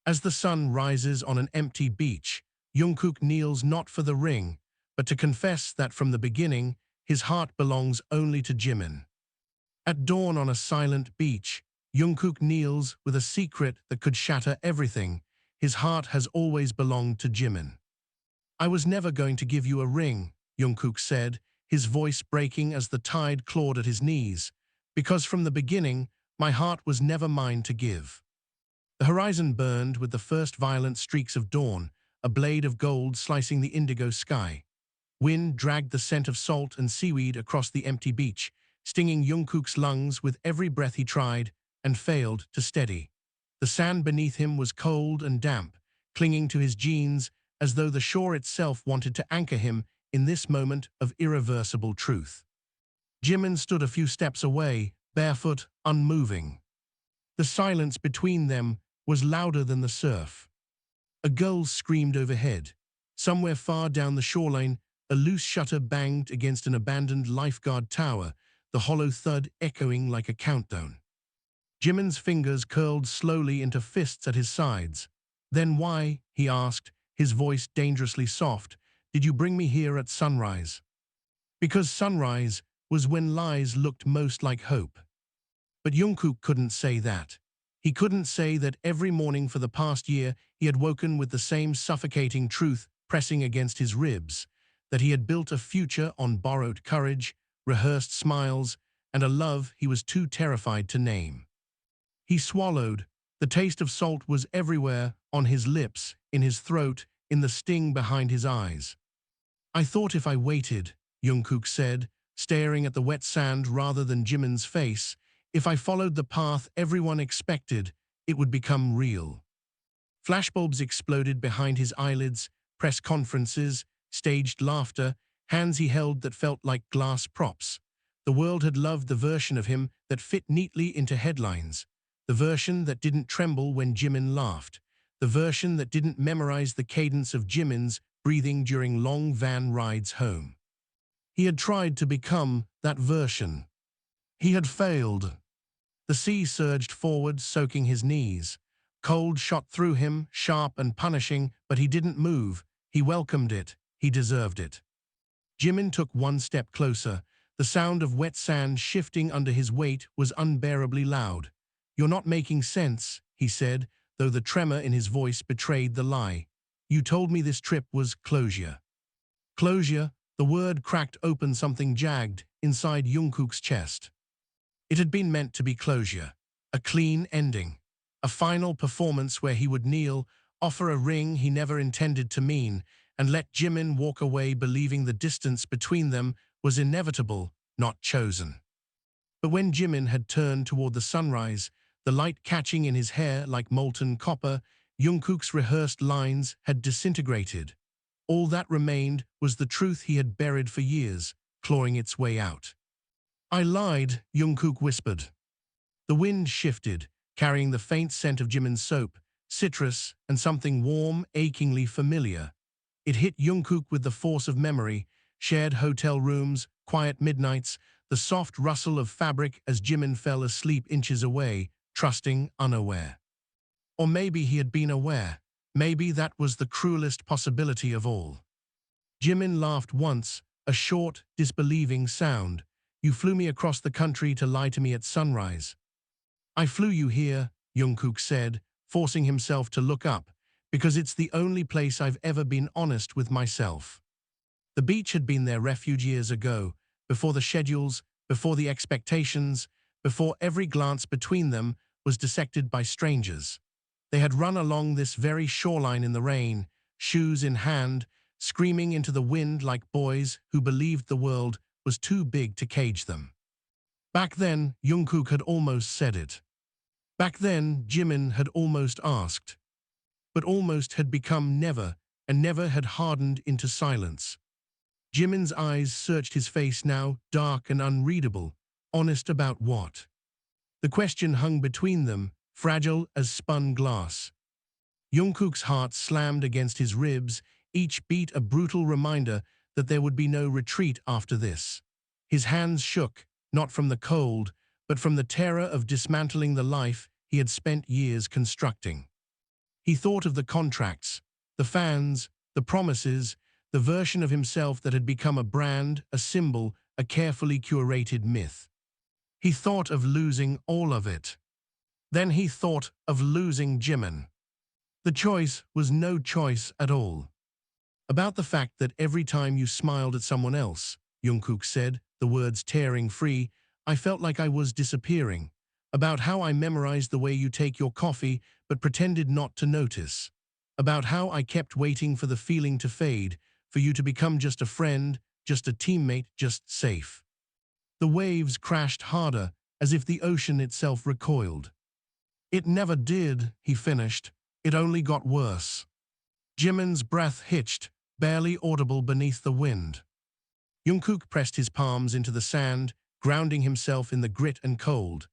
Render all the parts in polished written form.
As the sun rises on an empty beach, Jungkook kneels not for the ring, but to confess that from the beginning, his heart belongs only to Jimin. At dawn on a silent beach, Jungkook kneels with a secret that could shatter everything. His heart has always belonged to Jimin. "I was never going to give you a ring," Jungkook said, his voice breaking as the tide clawed at his knees, "because from the beginning, my heart was never mine to give." The horizon burned with the first violent streaks of dawn, a blade of gold slicing the indigo sky. Wind dragged the scent of salt and seaweed across the empty beach, stinging Jungkook's lungs with every breath he tried and failed to steady. The sand beneath him was cold and damp, clinging to his jeans as though the shore itself wanted to anchor him in this moment of irreversible truth. Jimin stood a few steps away, barefoot, unmoving. The silence between them was louder than the surf. A gull screamed overhead. Somewhere far down the shoreline, a loose shutter banged against an abandoned lifeguard tower, the hollow thud echoing like a countdown. Jimin's fingers curled slowly into fists at his sides. "Then why," he asked, his voice dangerously soft, "did you bring me here at sunrise?" "Because sunrise was when lies looked most like hope." But Jungkook couldn't say that. He couldn't say that every morning for the past year he had woken with the same suffocating truth pressing against his ribs, that he had built a future on borrowed courage, rehearsed smiles, and a love he was too terrified to name. He swallowed. The taste of salt was everywhere, on his lips, in his throat, in the sting behind his eyes. "I thought if I waited," Jungkook said, staring at the wet sand rather than Jimin's face, "if I followed the path everyone expected, it would become real." Flashbulbs exploded behind his eyelids, press conferences, staged laughter, hands he held that felt like glass props. The world had loved the version of him that fit neatly into headlines, the version that didn't tremble when Jimin laughed, the version that didn't memorize the cadence of Jimin's breathing during long van rides home. He had tried to become that version. He had failed. The sea surged forward, soaking his knees. Cold shot through him, sharp and punishing, but he didn't move. He welcomed it. He deserved it. Jimin took one step closer. The sound of wet sand shifting under his weight was unbearably loud. "You're not making sense," he said, though the tremor in his voice betrayed the lie. "You told me this trip was closure." Closure, the word cracked open something jagged inside Jungkook's chest. It had been meant to be closure, a clean ending, a final performance where he would kneel, offer a ring he never intended to mean, and let Jimin walk away believing the distance between them was inevitable, not chosen. But when Jimin had turned toward the sunrise, the light catching in his hair like molten copper, Jungkook's rehearsed lines had disintegrated. All that remained was the truth he had buried for years, clawing its way out. "I lied," Jungkook whispered. The wind shifted, carrying the faint scent of Jimin's soap, citrus, and something warm, achingly familiar. It hit Jungkook with the force of memory, shared hotel rooms, quiet midnights, the soft rustle of fabric as Jimin fell asleep inches away, trusting, unaware. Or maybe he had been aware. Maybe that was the cruelest possibility of all. Jimin laughed once, a short, disbelieving sound. "You flew me across the country to lie to me at sunrise." "I flew you here," Jungkook said, forcing himself to look up, "because it's the only place I've ever been honest with myself." The beach had been their refuge years ago, before the schedules, before the expectations, before every glance between them was dissected by strangers. They had run along this very shoreline in the rain, shoes in hand, screaming into the wind like boys who believed the world was too big to cage them. Back then, Jungkook had almost said it. Back then, Jimin had almost asked. But almost had become never, and never had hardened into silence. Jimin's eyes searched his face now, dark and unreadable. Honest about what? The question hung between them, fragile as spun glass. Jungkook's heart slammed against his ribs, each beat a brutal reminder that there would be no retreat after this. His hands shook, not from the cold, but from the terror of dismantling the life he had spent years constructing. He thought of the contracts, the fans, the promises, the version of himself that had become a brand, a symbol, a carefully curated myth. He thought of losing all of it. Then he thought of losing Jimin. The choice was no choice at all. About the fact that every time you smiled at someone else, Jungkook said, the words tearing free, I felt like I was disappearing. About how I memorized the way you take your coffee but pretended not to notice. About how I kept waiting for the feeling to fade, for you to become just a friend, just a teammate, just safe. The waves crashed harder, as if the ocean itself recoiled. It never did, he finished. It only got worse. Jimin's breath hitched, barely audible beneath the wind. Jungkook pressed his palms into the sand, grounding himself in the grit and cold.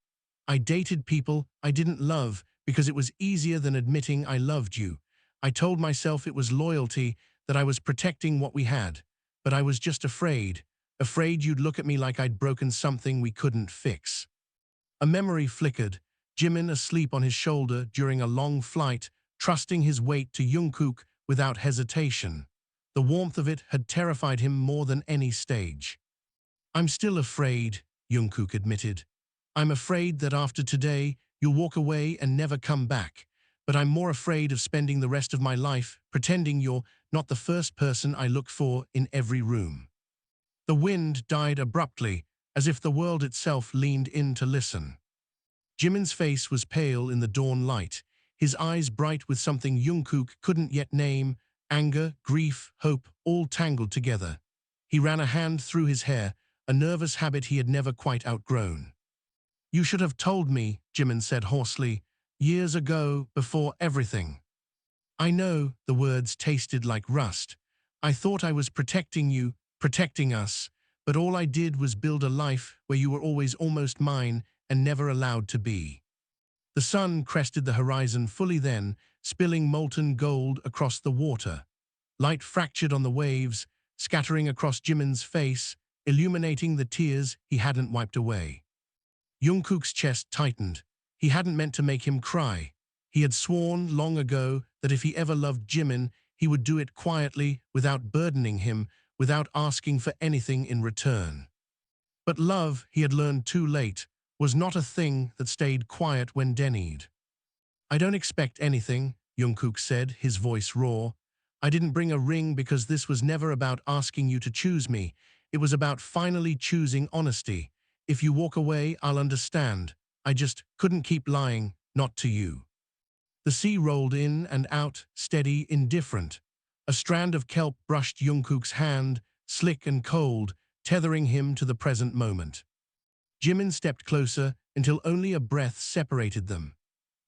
I dated people I didn't love because it was easier than admitting I loved you. I told myself it was loyalty, that I was protecting what we had. But I was just afraid you'd look at me like I'd broken something we couldn't fix. A memory flickered, Jimin asleep on his shoulder during a long flight, trusting his weight to Jungkook without hesitation. The warmth of it had terrified him more than any stage. I'm still afraid, Jungkook admitted. I'm afraid that after today, you'll walk away and never come back. But I'm more afraid of spending the rest of my life pretending you're not the first person I look for in every room. The wind died abruptly, as if the world itself leaned in to listen. Jimin's face was pale in the dawn light, his eyes bright with something Jungkook couldn't yet name, anger, grief, hope, all tangled together. He ran a hand through his hair, a nervous habit he had never quite outgrown. You should have told me, Jimin said hoarsely, years ago, before everything. I know, the words tasted like rust. I thought I was protecting you, protecting us, but all I did was build a life where you were always almost mine and never allowed to be. The sun crested the horizon fully then, spilling molten gold across the water. Light fractured on the waves, scattering across Jimin's face, illuminating the tears he hadn't wiped away. Jungkook's chest tightened. He hadn't meant to make him cry. He had sworn long ago that if he ever loved Jimin, he would do it quietly, without burdening him, without asking for anything in return. But love, he had learned too late, was not a thing that stayed quiet when denied. I don't expect anything, Jungkook said, his voice raw. I didn't bring a ring because this was never about asking you to choose me. It was about finally choosing honesty. If you walk away, I'll understand. I just couldn't keep lying, not to you. The sea rolled in and out, steady, indifferent. A strand of kelp brushed Jungkook's hand, slick and cold, tethering him to the present moment. Jimin stepped closer until only a breath separated them.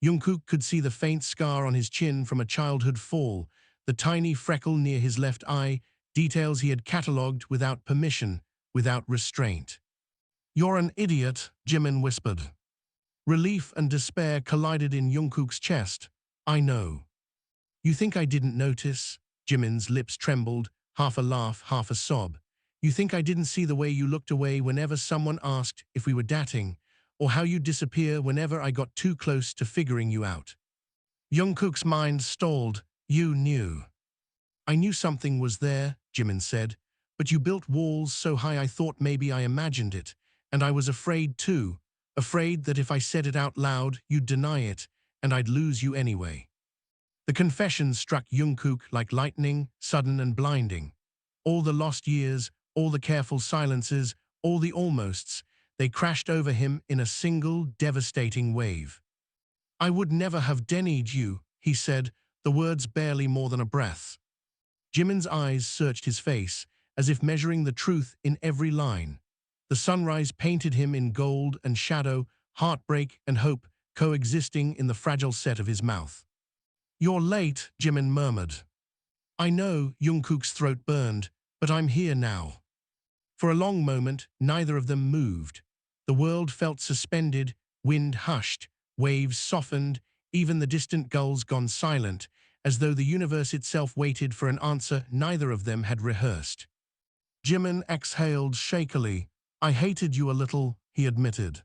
Jungkook could see the faint scar on his chin from a childhood fall, the tiny freckle near his left eye, details he had catalogued without permission, without restraint. You're an idiot, Jimin whispered. Relief and despair collided in Jungkook's chest. I know. You think I didn't notice? Jimin's lips trembled, half a laugh, half a sob. You think I didn't see the way you looked away whenever someone asked if we were dating, or how you disappear whenever I got too close to figuring you out? Jungkook's mind stalled. You knew. I knew something was there, Jimin said, but you built walls so high I thought maybe I imagined it, and I was afraid too, afraid that if I said it out loud, you'd deny it, and I'd lose you anyway. The confession struck Jungkook like lightning, sudden and blinding. All the lost years, all the careful silences, all the almosts, they crashed over him in a single devastating wave. I would never have denied you, he said, the words barely more than a breath. Jimin's eyes searched his face, as if measuring the truth in every line. The sunrise painted him in gold and shadow, heartbreak and hope coexisting in the fragile set of his mouth. You're late, Jimin murmured. I know, Jungkook's throat burned, but I'm here now. For a long moment, neither of them moved. The world felt suspended, wind hushed, waves softened, even the distant gulls gone silent, as though the universe itself waited for an answer neither of them had rehearsed. Jimin exhaled shakily. I hated you a little, he admitted.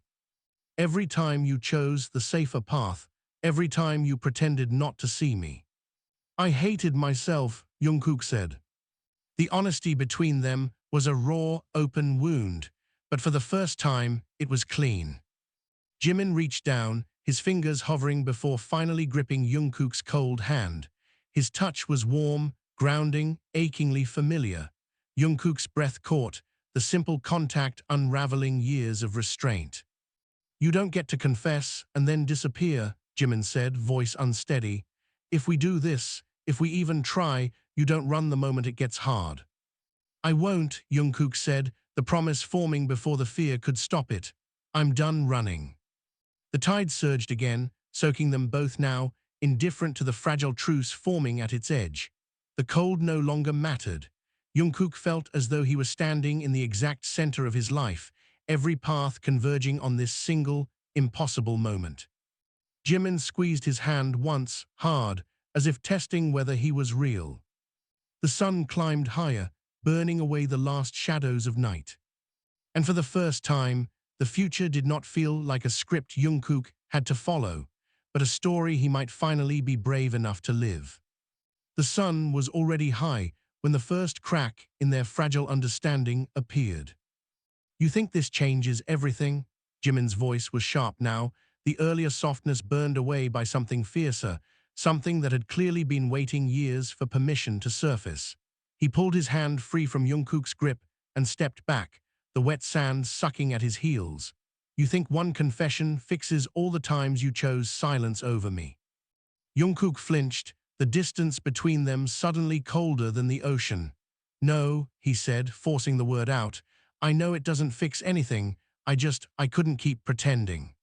Every time you chose the safer path, every time you pretended not to see me. I hated myself, Jungkook said. The honesty between them was a raw, open wound, but for the first time, it was clean. Jimin reached down, his fingers hovering before finally gripping Jungkook's cold hand. His touch was warm, grounding, achingly familiar. Jungkook's breath caught, the simple contact unraveling years of restraint. You don't get to confess and then disappear, Jimin said, voice unsteady. If we do this, if we even try, you don't run the moment it gets hard. I won't, Jungkook said, the promise forming before the fear could stop it. I'm done running. The tide surged again, soaking them both now, indifferent to the fragile truce forming at its edge. The cold no longer mattered. Jungkook felt as though he was standing in the exact center of his life, every path converging on this single, impossible moment. Jimin squeezed his hand once, hard, as if testing whether he was real. The sun climbed higher, burning away the last shadows of night. And for the first time, the future did not feel like a script Jungkook had to follow, but a story he might finally be brave enough to live. The sun was already high when the first crack in their fragile understanding appeared. You think this changes everything? Jimin's voice was sharp now, the earlier softness burned away by something fiercer, something that had clearly been waiting years for permission to surface. He pulled his hand free from Jungkook's grip and stepped back, the wet sand sucking at his heels. You think one confession fixes all the times you chose silence over me? Jungkook flinched, the distance between them suddenly colder than the ocean. No, he said, forcing the word out. I know it doesn't fix anything, I couldn't keep pretending.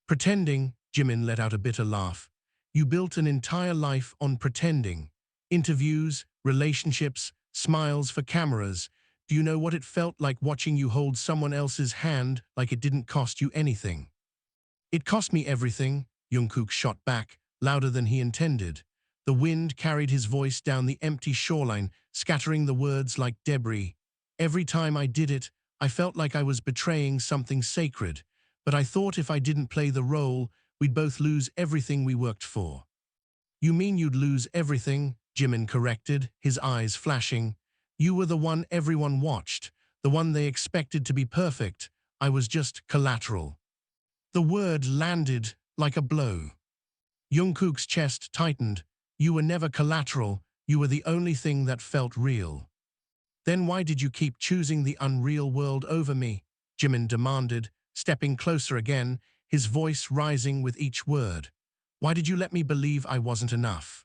Pretending, Jimin let out a bitter laugh. You built an entire life on pretending. Interviews, relationships, smiles for cameras. Do you know what it felt like watching you hold someone else's hand like it didn't cost you anything? It cost me everything, Jungkook shot back, louder than he intended. The wind carried his voice down the empty shoreline, scattering the words like debris. Every time I did it, I felt like I was betraying something sacred, but I thought if I didn't play the role, we'd both lose everything we worked for. You mean you'd lose everything? Jimin corrected, his eyes flashing. You were the one everyone watched, the one they expected to be perfect. I was just collateral. The word landed like a blow. Jungkook's chest tightened. You were never collateral, you were the only thing that felt real. Then why did you keep choosing the unreal world over me? Jimin demanded, stepping closer again, his voice rising with each word. Why did you let me believe I wasn't enough?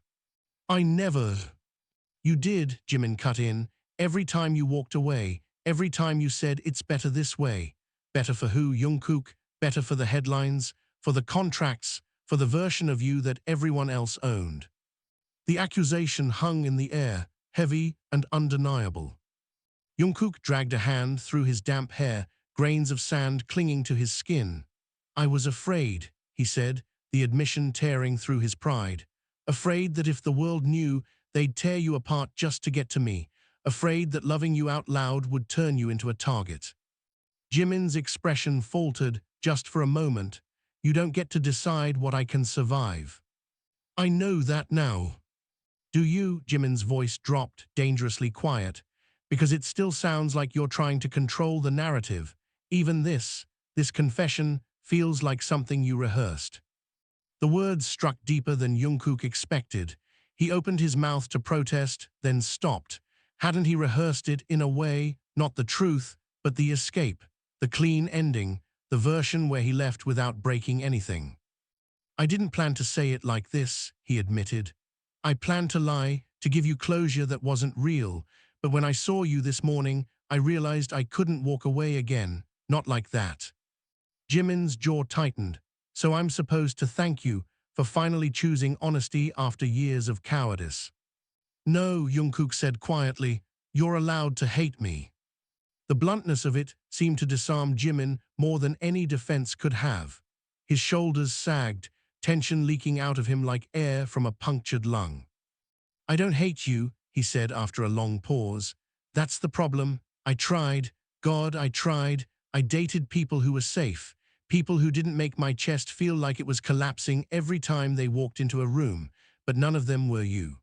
I never. You did, Jimin cut in. Every time you walked away, every time you said it's better this way. Better for who, Jungkook? Better for the headlines, for the contracts, for the version of you that everyone else owned. The accusation hung in the air, heavy and undeniable. Jungkook dragged a hand through his damp hair, grains of sand clinging to his skin. I was afraid, he said, the admission tearing through his pride. Afraid that if the world knew, they'd tear you apart just to get to me. Afraid that loving you out loud would turn you into a target. Jimin's expression faltered just for a moment. You don't get to decide what I can survive. I know that now. Do you? Jimin's voice dropped, dangerously quiet. Because it still sounds like you're trying to control the narrative. Even this confession, feels like something you rehearsed. The words struck deeper than Jungkook expected. He opened his mouth to protest, then stopped. Hadn't he rehearsed it in a way, not the truth, but the escape, the clean ending, the version where he left without breaking anything? I didn't plan to say it like this, he admitted. I planned to lie, to give you closure that wasn't real, but when I saw you this morning, I realized I couldn't walk away again, not like that. Jimin's jaw tightened. So I'm supposed to thank you for finally choosing honesty after years of cowardice. No, Jungkook said quietly, you're allowed to hate me. The bluntness of it seemed to disarm Jimin more than any defense could have. His shoulders sagged, tension leaking out of him like air from a punctured lung. I don't hate you, he said after a long pause. That's the problem. I tried. God, I tried. I dated people who were safe. People who didn't make my chest feel like it was collapsing every time they walked into a room, but none of them were you.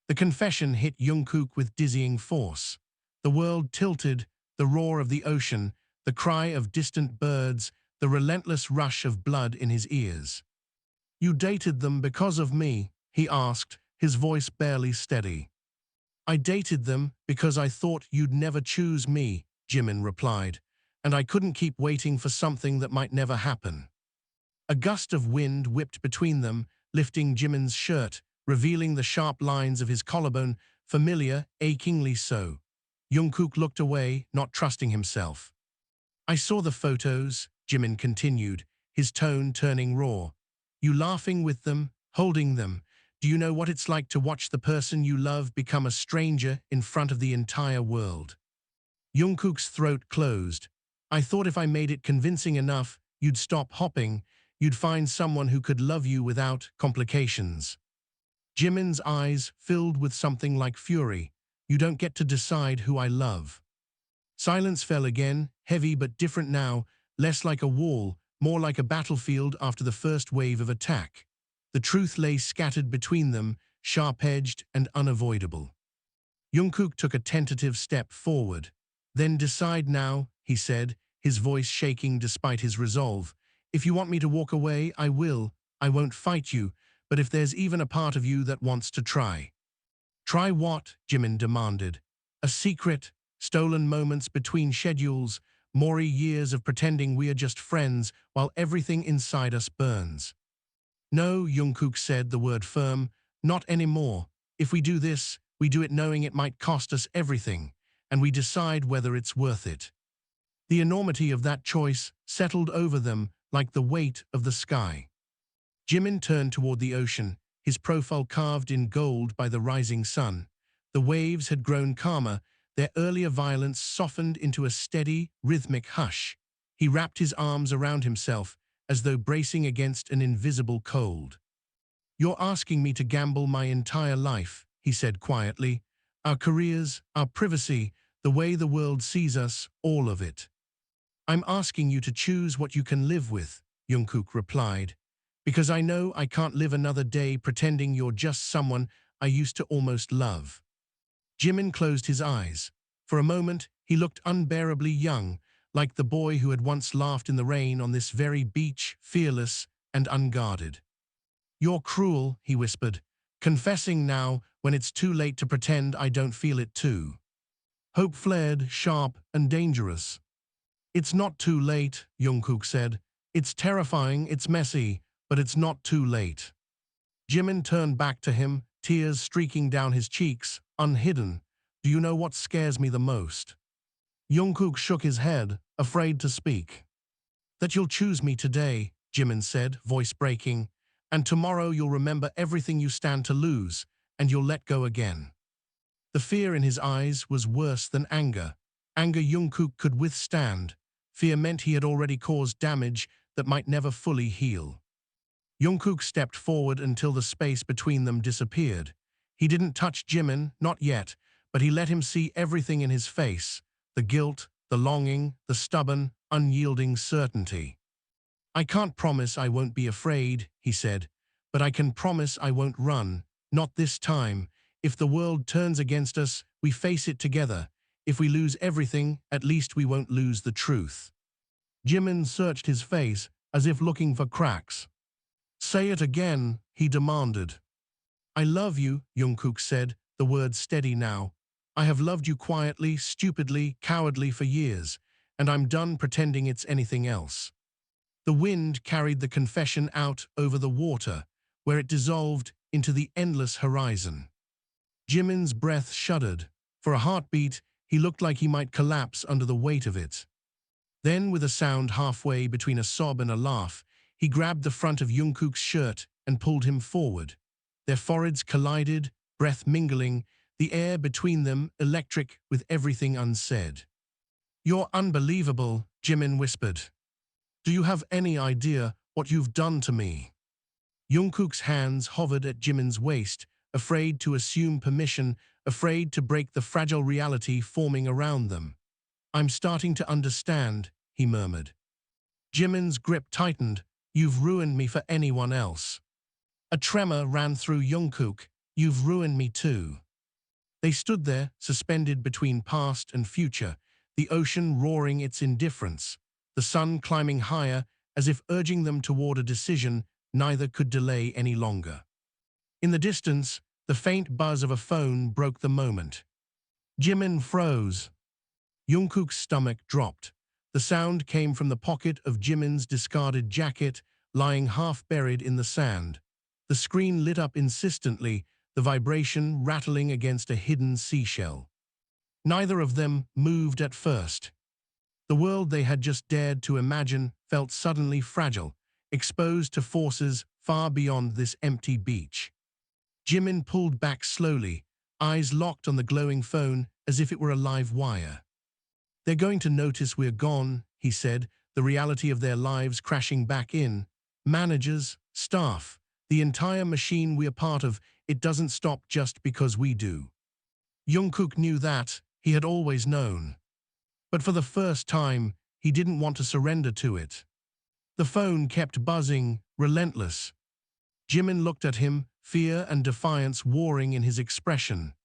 The confession hit Jungkook with dizzying force. The world tilted, the roar of the ocean, the cry of distant birds, the relentless rush of blood in his ears. "You dated them because of me?" he asked, his voice barely steady. "I dated them because I thought you'd never choose me," Jimin replied, "and I couldn't keep waiting for something that might never happen." A gust of wind whipped between them, lifting Jimin's shirt, revealing the sharp lines of his collarbone, familiar, achingly so. Jungkook looked away, not trusting himself. "I saw the photos," Jimin continued, his tone turning raw. "You laughing with them, holding them. Do you know what it's like to watch the person you love become a stranger in front of the entire world?" Jungkook's throat closed. "I thought if I made it convincing enough, you'd stop hopping, you'd find someone who could love you without complications." Jimin's eyes filled with something like fury. "You don't get to decide who I love." Silence fell again, heavy but different now, less like a wall, more like a battlefield after the first wave of attack. The truth lay scattered between them, sharp-edged and unavoidable. Jungkook took a tentative step forward. "Then decide now," he said, his voice shaking despite his resolve. "If you want me to walk away, I will. I won't fight you, but if there's even a part of you that wants to try." "Try what?" Jimin demanded. "A secret, stolen moments between schedules, more years of pretending we are just friends while everything inside us burns." "No," Jungkook said, the word firm, "not anymore. If we do this, we do it knowing it might cost us everything, and we decide whether it's worth it." The enormity of that choice settled over them like the weight of the sky. Jimin turned toward the ocean, his profile carved in gold by the rising sun. The waves had grown calmer, their earlier violence softened into a steady, rhythmic hush. He wrapped his arms around himself, as though bracing against an invisible cold. "You're asking me to gamble my entire life," he said quietly. "Our careers, our privacy, the way the world sees us, all of it." "I'm asking you to choose what you can live with," Jungkook replied, "because I know I can't live another day pretending you're just someone I used to almost love." Jimin closed his eyes. For a moment, he looked unbearably young, like the boy who had once laughed in the rain on this very beach, fearless and unguarded. "You're cruel," he whispered, "confessing now when it's too late to pretend I don't feel it too." Hope flared, sharp and dangerous. "It's not too late," Jungkook said. "It's terrifying, it's messy, but it's not too late." Jimin turned back to him, tears streaking down his cheeks, unhidden. "Do you know what scares me the most?" Jungkook shook his head, afraid to speak. "That you'll choose me today," Jimin said, voice breaking, "and tomorrow you'll remember everything you stand to lose, and you'll let go again." The fear in his eyes was worse than anger. Anger Jungkook could withstand. Fear meant he had already caused damage that might never fully heal. Jungkook stepped forward until the space between them disappeared. He didn't touch Jimin, not yet, but he let him see everything in his face, the guilt, the longing, the stubborn, unyielding certainty. "I can't promise I won't be afraid," he said, "but I can promise I won't run, not this time. If the world turns against us, we face it together. If we lose everything, at least we won't lose the truth." Jimin searched his face, as if looking for cracks. "Say it again," he demanded. "I love you," Jungkook said, the words steady now. "I have loved you quietly, stupidly, cowardly for years, and I'm done pretending it's anything else." The wind carried the confession out over the water, where it dissolved into the endless horizon. Jimin's breath shuddered. For a heartbeat, he looked like he might collapse under the weight of it. Then, with a sound halfway between a sob and a laugh, he grabbed the front of Jungkook's shirt and pulled him forward. Their foreheads collided, breath mingling, the air between them electric with everything unsaid. "You're unbelievable," Jimin whispered. "Do you have any idea what you've done to me?" Jungkook's hands hovered at Jimin's waist, afraid to assume permission, afraid to break the fragile reality forming around them. "I'm starting to understand," he murmured. Jimin's grip tightened. You've ruined me for anyone else. A tremor ran through Jungkook. You've ruined me too. They stood there, suspended between past and future, the ocean roaring its indifference, the sun climbing higher as if urging them toward a decision neither could delay any longer. In the distance, the faint buzz of a phone broke the moment. Jimin froze. Jungkook's stomach dropped. The sound came from the pocket of Jimin's discarded jacket, lying half buried in the sand. The screen lit up insistently, the vibration rattling against a hidden seashell. Neither of them moved at first. The world they had just dared to imagine felt suddenly fragile, exposed to forces far beyond this empty beach. Jimin pulled back slowly, eyes locked on the glowing phone as if it were a live wire. They're going to notice we're gone, he said, the reality of their lives crashing back in. Managers, staff, the entire machine we're part of, it doesn't stop just because we do. Jungkook knew that, he had always known. But for the first time, he didn't want to surrender to it. The phone kept buzzing, relentless. Jimin looked at him, fear and defiance warring in his expression.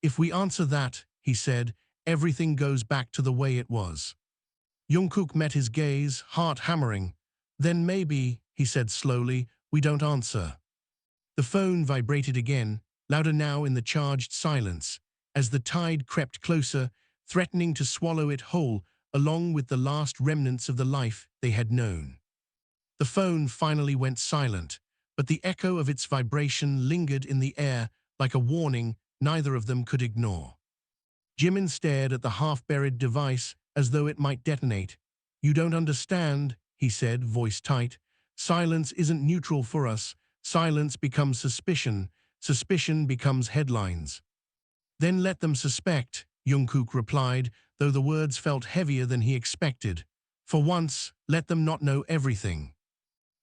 If we answer that, he said, everything goes back to the way it was. Jungkook met his gaze, heart hammering. Then maybe, he said slowly, we don't answer. The phone vibrated again, louder now in the charged silence, as the tide crept closer, threatening to swallow it whole, along with the last remnants of the life they had known. The phone finally went silent, but the echo of its vibration lingered in the air like a warning neither of them could ignore. Jimin stared at the half-buried device as though it might detonate. You don't understand, he said, voice tight. Silence isn't neutral for us. Silence becomes suspicion. Suspicion becomes headlines. Then let them suspect, Jungkook replied, though the words felt heavier than he expected. For once, let them not know everything.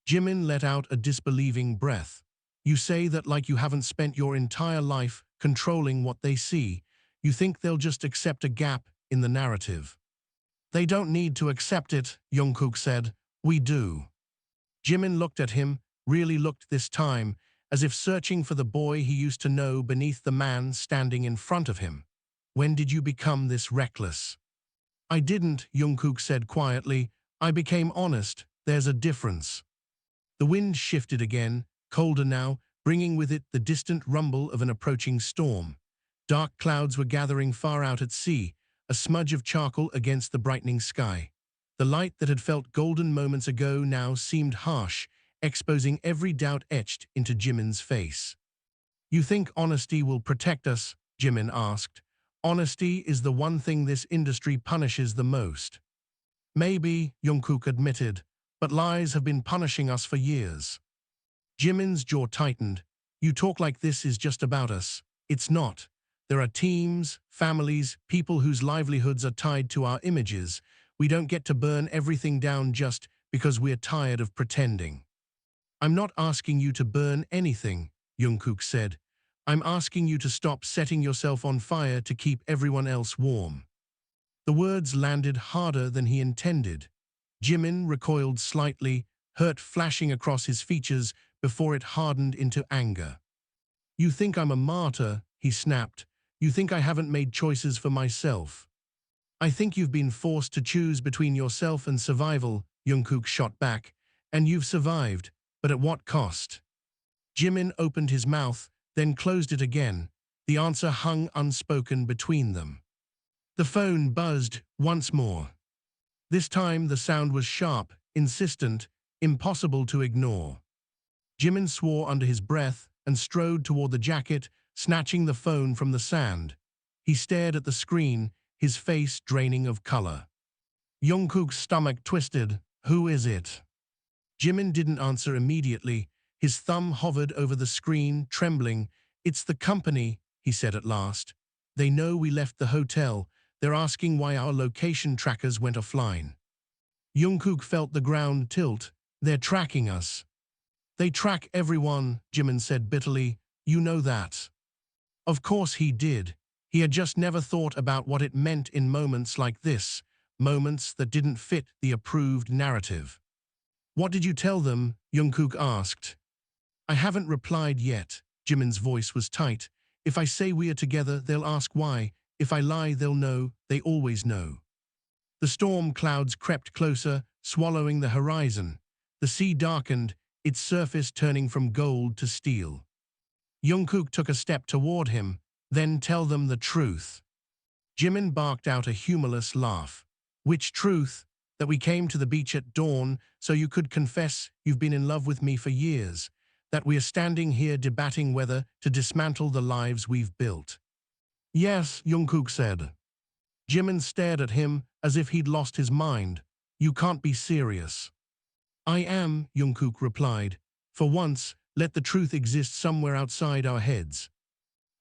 Jimin let out a disbelieving breath. You say that like you haven't spent your entire life controlling what they see. You think they'll just accept a gap in the narrative. They don't need to accept it, Jungkook said. We do. Jimin looked at him, really looked this time, as if searching for the boy he used to know beneath the man standing in front of him. When did you become this reckless? I didn't, Jungkook said quietly. I became honest. There's a difference. The wind shifted again, colder now, bringing with it the distant rumble of an approaching storm. Dark clouds were gathering far out at sea, a smudge of charcoal against the brightening sky. The light that had felt golden moments ago now seemed harsh, exposing every doubt etched into Jimin's face. You think honesty will protect us? Jimin asked. Honesty is the one thing this industry punishes the most. Maybe, Jungkook admitted, but lies have been punishing us for years. Jimin's jaw tightened. You talk like this is just about us. It's not. There are teams, families, people whose livelihoods are tied to our images. We don't get to burn everything down just because we're tired of pretending. I'm not asking you to burn anything, Jungkook said. I'm asking you to stop setting yourself on fire to keep everyone else warm. The words landed harder than he intended. Jimin recoiled slightly, hurt flashing across his features before it hardened into anger. You think I'm a martyr, he snapped. You think I haven't made choices for myself. I think you've been forced to choose between yourself and survival, Jungkook shot back. And you've survived, but at what cost? Jimin opened his mouth, then closed it again. The answer hung unspoken between them. The phone buzzed once more. This time the sound was sharp, insistent, impossible to ignore. Jimin swore under his breath and strode toward the jacket, snatching the phone from the sand. He stared at the screen, his face draining of color. Jungkook's stomach twisted. Who is it? Jimin didn't answer immediately. His thumb hovered over the screen, trembling. It's the company, he said at last. They know we left the hotel. They're asking why our location trackers went offline. Jungkook felt the ground tilt. They're tracking us. They track everyone, Jimin said bitterly. You know that. Of course he did. He had just never thought about what it meant in moments like this, moments that didn't fit the approved narrative. What did you tell them? Jungkook asked. I haven't replied yet. Jimin's voice was tight. If I say we are together, they'll ask why. If I lie, they'll know. They always know. The storm clouds crept closer, swallowing the horizon. The sea darkened, its surface turning from gold to steel. Jungkook took a step toward him. Then tell them the truth. Jimin barked out a humorless laugh. Which truth? That we came to the beach at dawn so you could confess you've been in love with me for years. That we are standing here debating whether to dismantle the lives we've built. Yes, Jungkook said. Jimin stared at him as if he'd lost his mind. You can't be serious. I am, Jungkook replied. For once, let the truth exist somewhere outside our heads.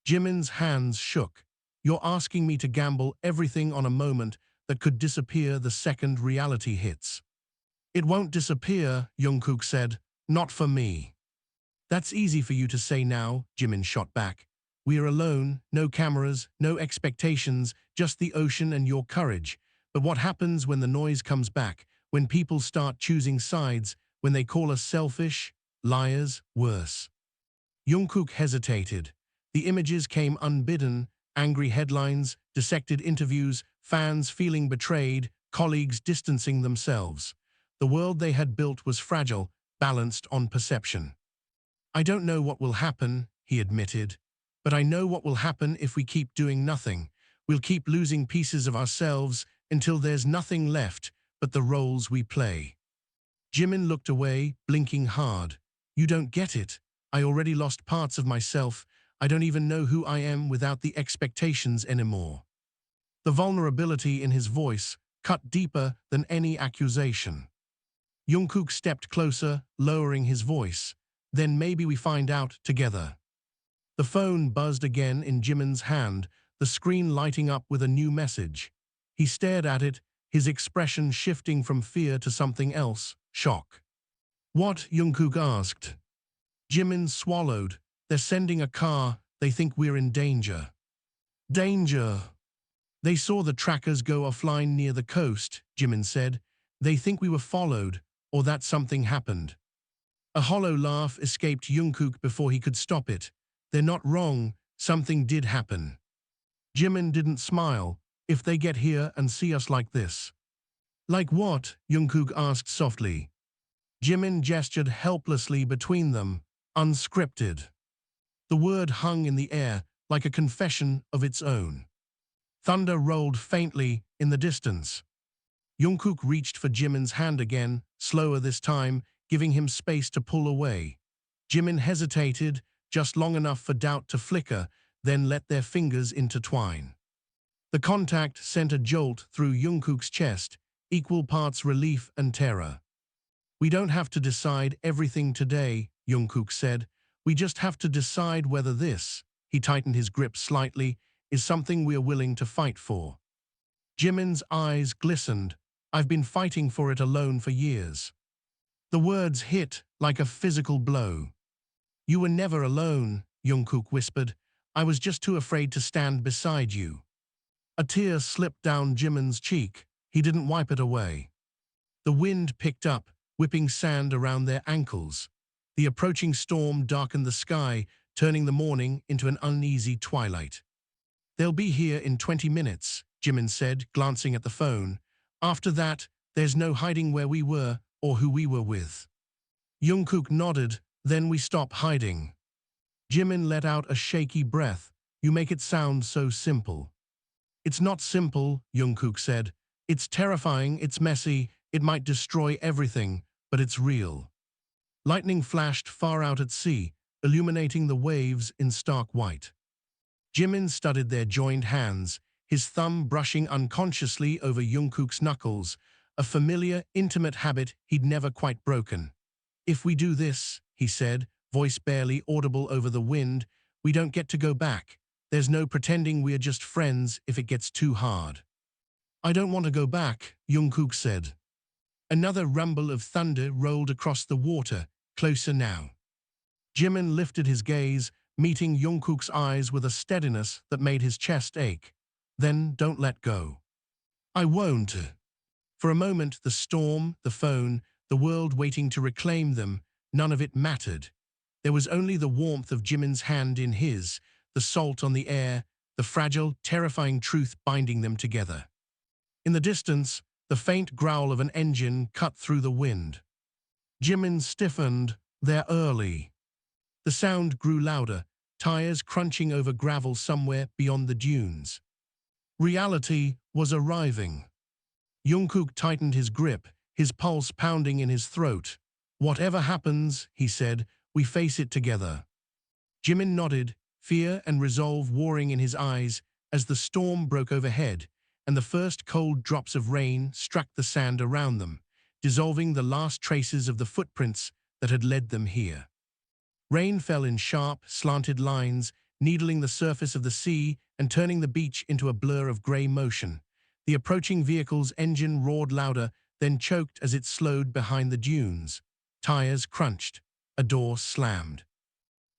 Jimin's hands shook. You're asking me to gamble everything on a moment that could disappear the second reality hits. It won't disappear, Jungkook said. Not for me. That's easy for you to say now, Jimin shot back. We are alone, no cameras, no expectations, just the ocean and your courage. But what happens when the noise comes back, when people start choosing sides, when they call us selfish, liars, worse? Jungkook hesitated. The images came unbidden, angry headlines, dissected interviews, fans feeling betrayed, colleagues distancing themselves. The world they had built was fragile, balanced on perception. I don't know what will happen, he admitted. But I know what will happen if we keep doing nothing. We'll keep losing pieces of ourselves until there's nothing left but the roles we play. Jimin looked away, blinking hard. You don't get it. I already lost parts of myself. I don't even know who I am without the expectations anymore. The vulnerability in his voice cut deeper than any accusation. Jungkook stepped closer, lowering his voice. Then maybe we find out together. The phone buzzed again in Jimin's hand, the screen lighting up with a new message. He stared at it, his expression shifting from fear to something else, shock. What? Jungkook asked. Jimin swallowed. They're sending a car. They think we're in danger. Danger. They saw the trackers go offline near the coast, Jimin said. They think we were followed, or that something happened. A hollow laugh escaped Jungkook before he could stop it. They're not wrong. Something did happen. Jimin didn't smile. If they get here and see us like this. Like what? Jungkook asked softly. Jimin gestured helplessly between them, unscripted. The word hung in the air like a confession of its own. Thunder rolled faintly in the distance. Jungkook reached for Jimin's hand again, slower this time, giving him space to pull away. Jimin hesitated, just long enough for doubt to flicker, then let their fingers intertwine. The contact sent a jolt through Jungkook's chest, equal parts relief and terror. We don't have to decide everything today, Jungkook said. We just have to decide whether this, he tightened his grip slightly, is something we are willing to fight for. Jimin's eyes glistened. I've been fighting for it alone for years. The words hit like a physical blow. You were never alone, Jungkook whispered. I was just too afraid to stand beside you. A tear slipped down Jimin's cheek. He didn't wipe it away. The wind picked up, whipping sand around their ankles. The approaching storm darkened the sky, turning the morning into an uneasy twilight. They'll be here in 20 minutes, Jimin said, glancing at the phone. After that, there's no hiding where we were or who we were with. Jungkook nodded, then we stop hiding. Jimin let out a shaky breath. You make it sound so simple. It's not simple, Jungkook said. It's terrifying, it's messy, it might destroy everything, but it's real. Lightning flashed far out at sea, illuminating the waves in stark white. Jimin studied their joined hands, his thumb brushing unconsciously over Jungkook's knuckles, a familiar, intimate habit he'd never quite broken. If we do this, he said, voice barely audible over the wind, we don't get to go back. There's no pretending we're just friends if it gets too hard. I don't want to go back, Jungkook said. Another rumble of thunder rolled across the water, closer now. Jimin lifted his gaze, meeting Jungkook's eyes with a steadiness that made his chest ache. Then don't let go. I won't. For a moment, the storm, the phone, the world waiting to reclaim them, none of it mattered. There was only the warmth of Jimin's hand in his, the salt on the air, the fragile, terrifying truth binding them together. In the distance, the faint growl of an engine cut through the wind. Jimin stiffened. They're early. The sound grew louder, tires crunching over gravel somewhere beyond the dunes. Reality was arriving. Jungkook tightened his grip, his pulse pounding in his throat. Whatever happens, he said, we face it together. Jimin nodded, fear and resolve warring in his eyes as the storm broke overhead, and the first cold drops of rain struck the sand around them, dissolving the last traces of the footprints that had led them here. Rain fell in sharp, slanted lines, needling the surface of the sea and turning the beach into a blur of grey motion. The approaching vehicle's engine roared louder, then choked as it slowed behind the dunes. Tires crunched. A door slammed.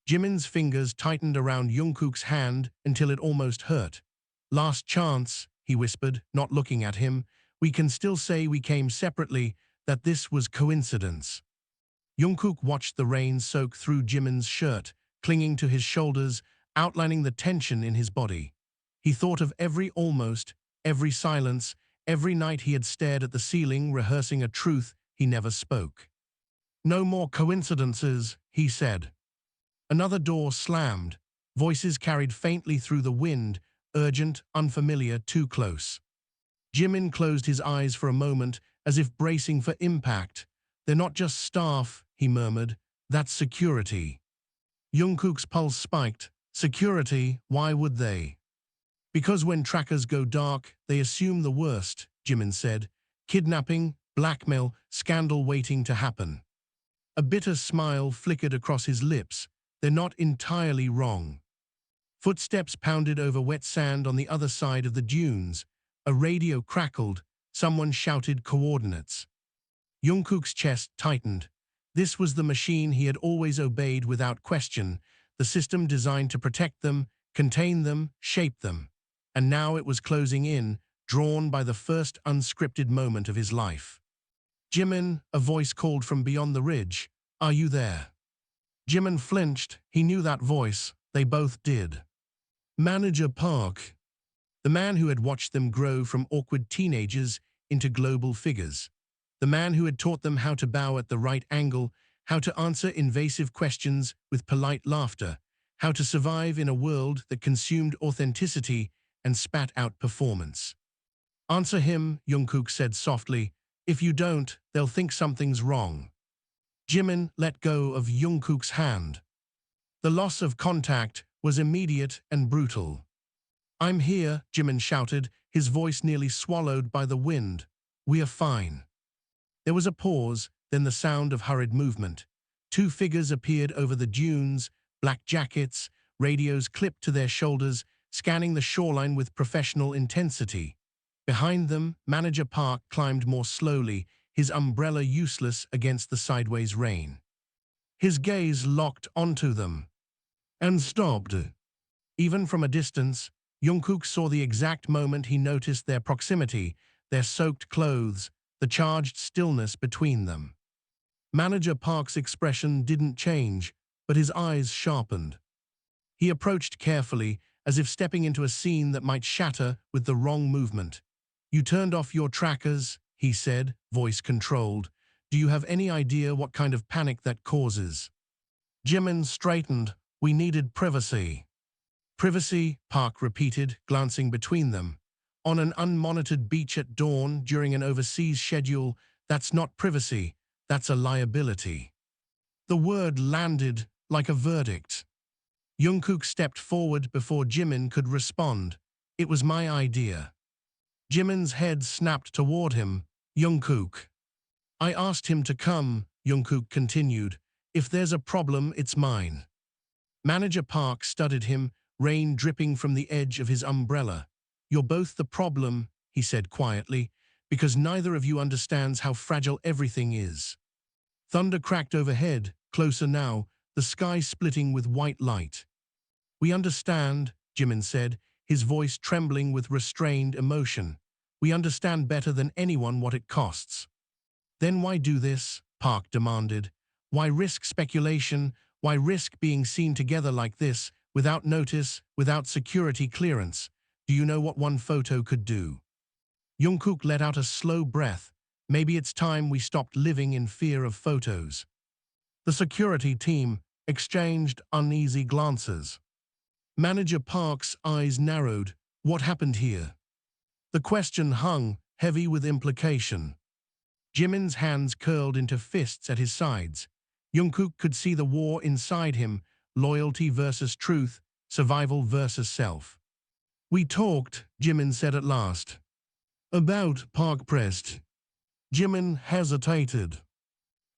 Jimin's fingers tightened around Jungkook's hand until it almost hurt. Last chance, he whispered, not looking at him. We can still say we came separately, that this was coincidence. Jungkook watched the rain soak through Jimin's shirt, clinging to his shoulders, outlining the tension in his body. He thought of every almost, every silence, every night he had stared at the ceiling, rehearsing a truth he never spoke. No more coincidences, he said. Another door slammed. Voices carried faintly through the wind, urgent, unfamiliar, too close. Jimin closed his eyes for a moment, as if bracing for impact. They're not just staff, he murmured. That's security. Jungkook's pulse spiked. Security, why would they? Because when trackers go dark, they assume the worst, Jimin said. Kidnapping, blackmail, scandal waiting to happen. A bitter smile flickered across his lips. They're not entirely wrong. Footsteps pounded over wet sand on the other side of the dunes. A radio crackled. Someone shouted coordinates. Jungkook's chest tightened. This was the machine he had always obeyed without question, the system designed to protect them, contain them, shape them. And now it was closing in, drawn by the first unscripted moment of his life. Jimin, a voice called from beyond the ridge. Are you there? Jimin flinched. He knew that voice. They both did. Manager Park. The man who had watched them grow from awkward teenagers into global figures. The man who had taught them how to bow at the right angle, how to answer invasive questions with polite laughter, how to survive in a world that consumed authenticity and spat out performance. Answer him, Jungkook said softly. If you don't, they'll think something's wrong. Jimin let go of Jungkook's hand. The loss of contact was immediate and brutal. I'm here, Jimin shouted, his voice nearly swallowed by the wind. We are fine. There was a pause, then the sound of hurried movement. Two figures appeared over the dunes, black jackets, radios clipped to their shoulders, scanning the shoreline with professional intensity. Behind them, Manager Park climbed more slowly, his umbrella useless against the sideways rain. His gaze locked onto them. And stopped. Even from a distance, Jungkook saw the exact moment he noticed their proximity, their soaked clothes, the charged stillness between them. Manager Park's expression didn't change, but his eyes sharpened. He approached carefully, as if stepping into a scene that might shatter with the wrong movement. You turned off your trackers, he said, voice controlled. Do you have any idea what kind of panic that causes? Jimin straightened. We needed privacy. Privacy, Park repeated, glancing between them. On an unmonitored beach at dawn during an overseas schedule, that's not privacy, that's a liability. The word landed like a verdict. Jungkook stepped forward before Jimin could respond. It was my idea. Jimin's head snapped toward him. Jungkook. I asked him to come, Jungkook continued. If there's a problem, it's mine. Manager Park studied him, rain dripping from the edge of his umbrella. You're both the problem, he said quietly, because neither of you understands how fragile everything is. Thunder cracked overhead, closer now, the sky splitting with white light. We understand, Jimin said, his voice trembling with restrained emotion. We understand better than anyone what it costs. Then why do this? Park demanded. Why risk speculation? Why risk being seen together like this, without notice, without security clearance? Do you know what one photo could do? Jungkook let out a slow breath. Maybe it's time we stopped living in fear of photos. The security team exchanged uneasy glances. Manager Park's eyes narrowed. What happened here? The question hung, heavy with implication. Jimin's hands curled into fists at his sides. Jungkook could see the war inside him, loyalty versus truth, survival versus self. We talked, Jimin said at last. About, Park pressed. Jimin hesitated.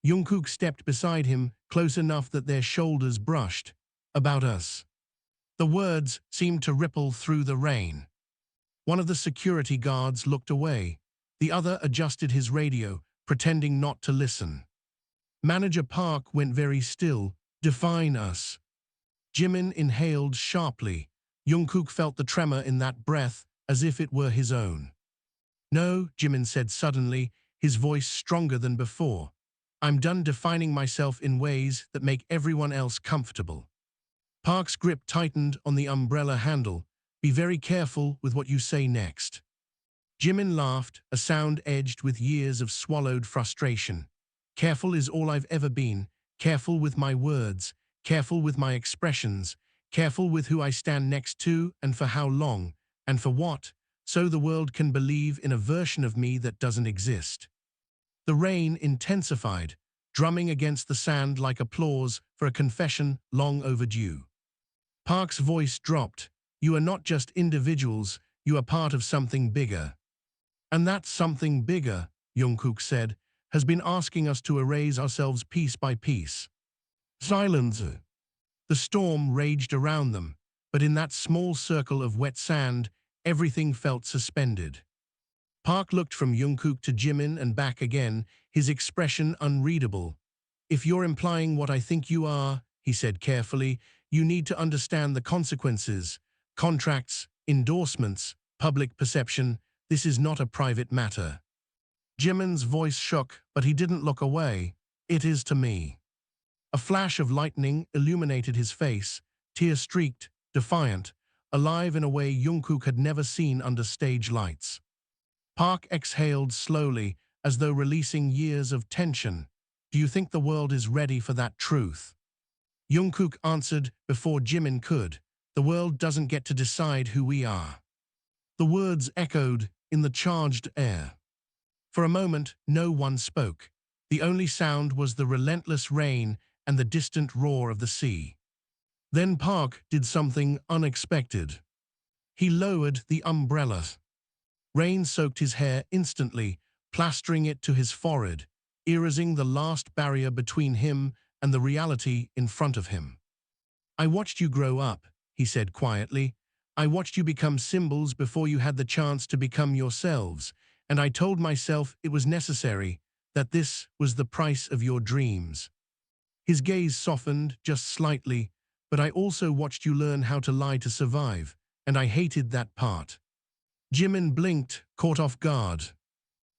Jungkook stepped beside him, close enough that their shoulders brushed. About us. The words seemed to ripple through the rain. One of the security guards looked away. The other adjusted his radio, pretending not to listen. Manager Park went very still. Define us. Jimin inhaled sharply. Jungkook felt the tremor in that breath, as if it were his own. No, Jimin said suddenly, his voice stronger than before. I'm done defining myself in ways that make everyone else comfortable. Park's grip tightened on the umbrella handle. Be very careful with what you say next. Jimin laughed, a sound edged with years of swallowed frustration. Careful is all I've ever been. Careful with my words. Careful with my expressions. Careful with who I stand next to and for how long, and for what, so the world can believe in a version of me that doesn't exist. The rain intensified, drumming against the sand like applause for a confession long overdue. Park's voice dropped. You are not just individuals, you are part of something bigger. And that something bigger, Jungkook said, has been asking us to erase ourselves piece by piece. Silence. The storm raged around them, but in that small circle of wet sand, everything felt suspended. Park looked from Jungkook to Jimin and back again, his expression unreadable. If you're implying what I think you are, he said carefully, you need to understand the consequences. Contracts, endorsements, public perception, this is not a private matter. Jimin's voice shook, but he didn't look away. It is to me. A flash of lightning illuminated his face, tear-streaked, defiant, alive in a way Jungkook had never seen under stage lights. Park exhaled slowly, as though releasing years of tension. Do you think the world is ready for that truth? Jungkook answered before Jimin could. The world doesn't get to decide who we are. The words echoed in the charged air. For a moment, no one spoke. The only sound was the relentless rain and the distant roar of the sea. Then Park did something unexpected. He lowered the umbrella. Rain soaked his hair instantly, plastering it to his forehead, erasing the last barrier between him and the reality in front of him. I watched you grow up, he said quietly. I watched you become symbols before you had the chance to become yourselves, and I told myself it was necessary, that this was the price of your dreams. His gaze softened just slightly, but I also watched you learn how to lie to survive, and I hated that part. Jimin blinked, caught off guard.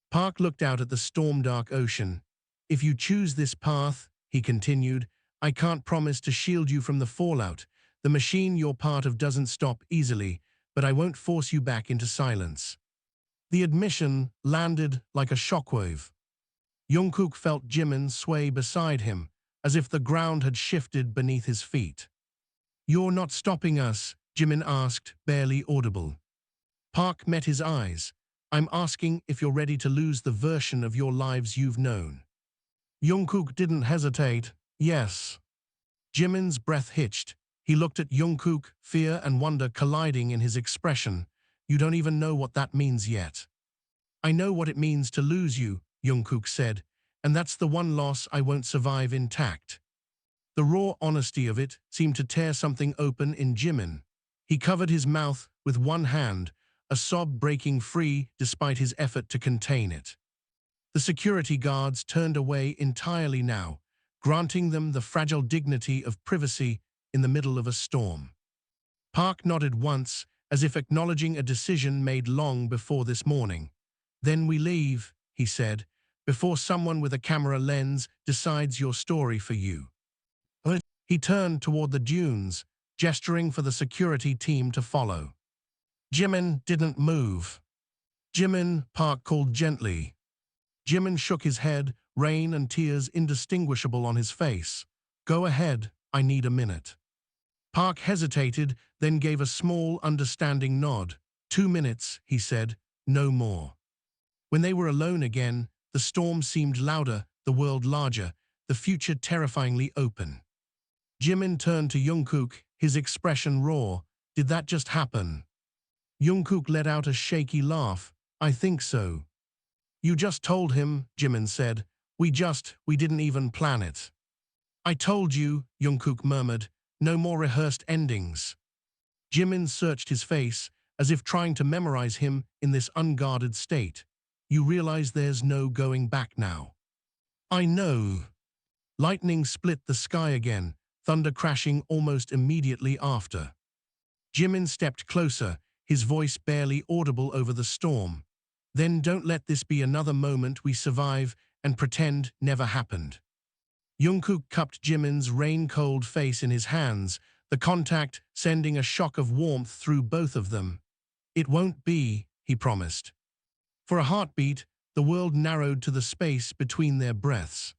Park looked out at the storm-dark ocean. If you choose this path, he continued, I can't promise to shield you from the fallout. The machine you're part of doesn't stop easily, but I won't force you back into silence. The admission landed like a shockwave. Jungkook felt Jimin sway beside him, as if the ground had shifted beneath his feet. You're not stopping us, Jimin asked, barely audible. Park met his eyes. I'm asking if you're ready to lose the version of your lives you've known. Jungkook didn't hesitate. Yes. Jimin's breath hitched. He looked at Jungkook, fear and wonder colliding in his expression. You don't even know what that means yet. I know what it means to lose you, Jungkook said, and that's the one loss I won't survive intact. The raw honesty of it seemed to tear something open in Jimin. He covered his mouth with one hand, a sob breaking free despite his effort to contain it. The security guards turned away entirely now, granting them the fragile dignity of privacy in the middle of a storm. Park nodded once, as if acknowledging a decision made long before this morning. Then we leave, he said, before someone with a camera lens decides your story for you. He turned toward the dunes, gesturing for the security team to follow. Jimin didn't move. Jimin, Park called gently. Jimin shook his head, rain and tears indistinguishable on his face. Go ahead, I need a minute. Park hesitated, then gave a small, understanding nod. 2 minutes, he said, no more. When they were alone again, the storm seemed louder, the world larger, the future terrifyingly open. Jimin turned to Jungkook, his expression raw. Did that just happen? Jungkook let out a shaky laugh. I think so. You just told him, Jimin said. We didn't even plan it. I told you, Jungkook murmured. No more rehearsed endings. Jimin searched his face, as if trying to memorize him in this unguarded state. You realize there's no going back now. I know. Lightning split the sky again, thunder crashing almost immediately after. Jimin stepped closer, his voice barely audible over the storm. Then don't let this be another moment we survive and pretend never happened. Jungkook cupped Jimin's rain-cold face in his hands, the contact sending a shock of warmth through both of them. It won't be, he promised. For a heartbeat, the world narrowed to the space between their breaths.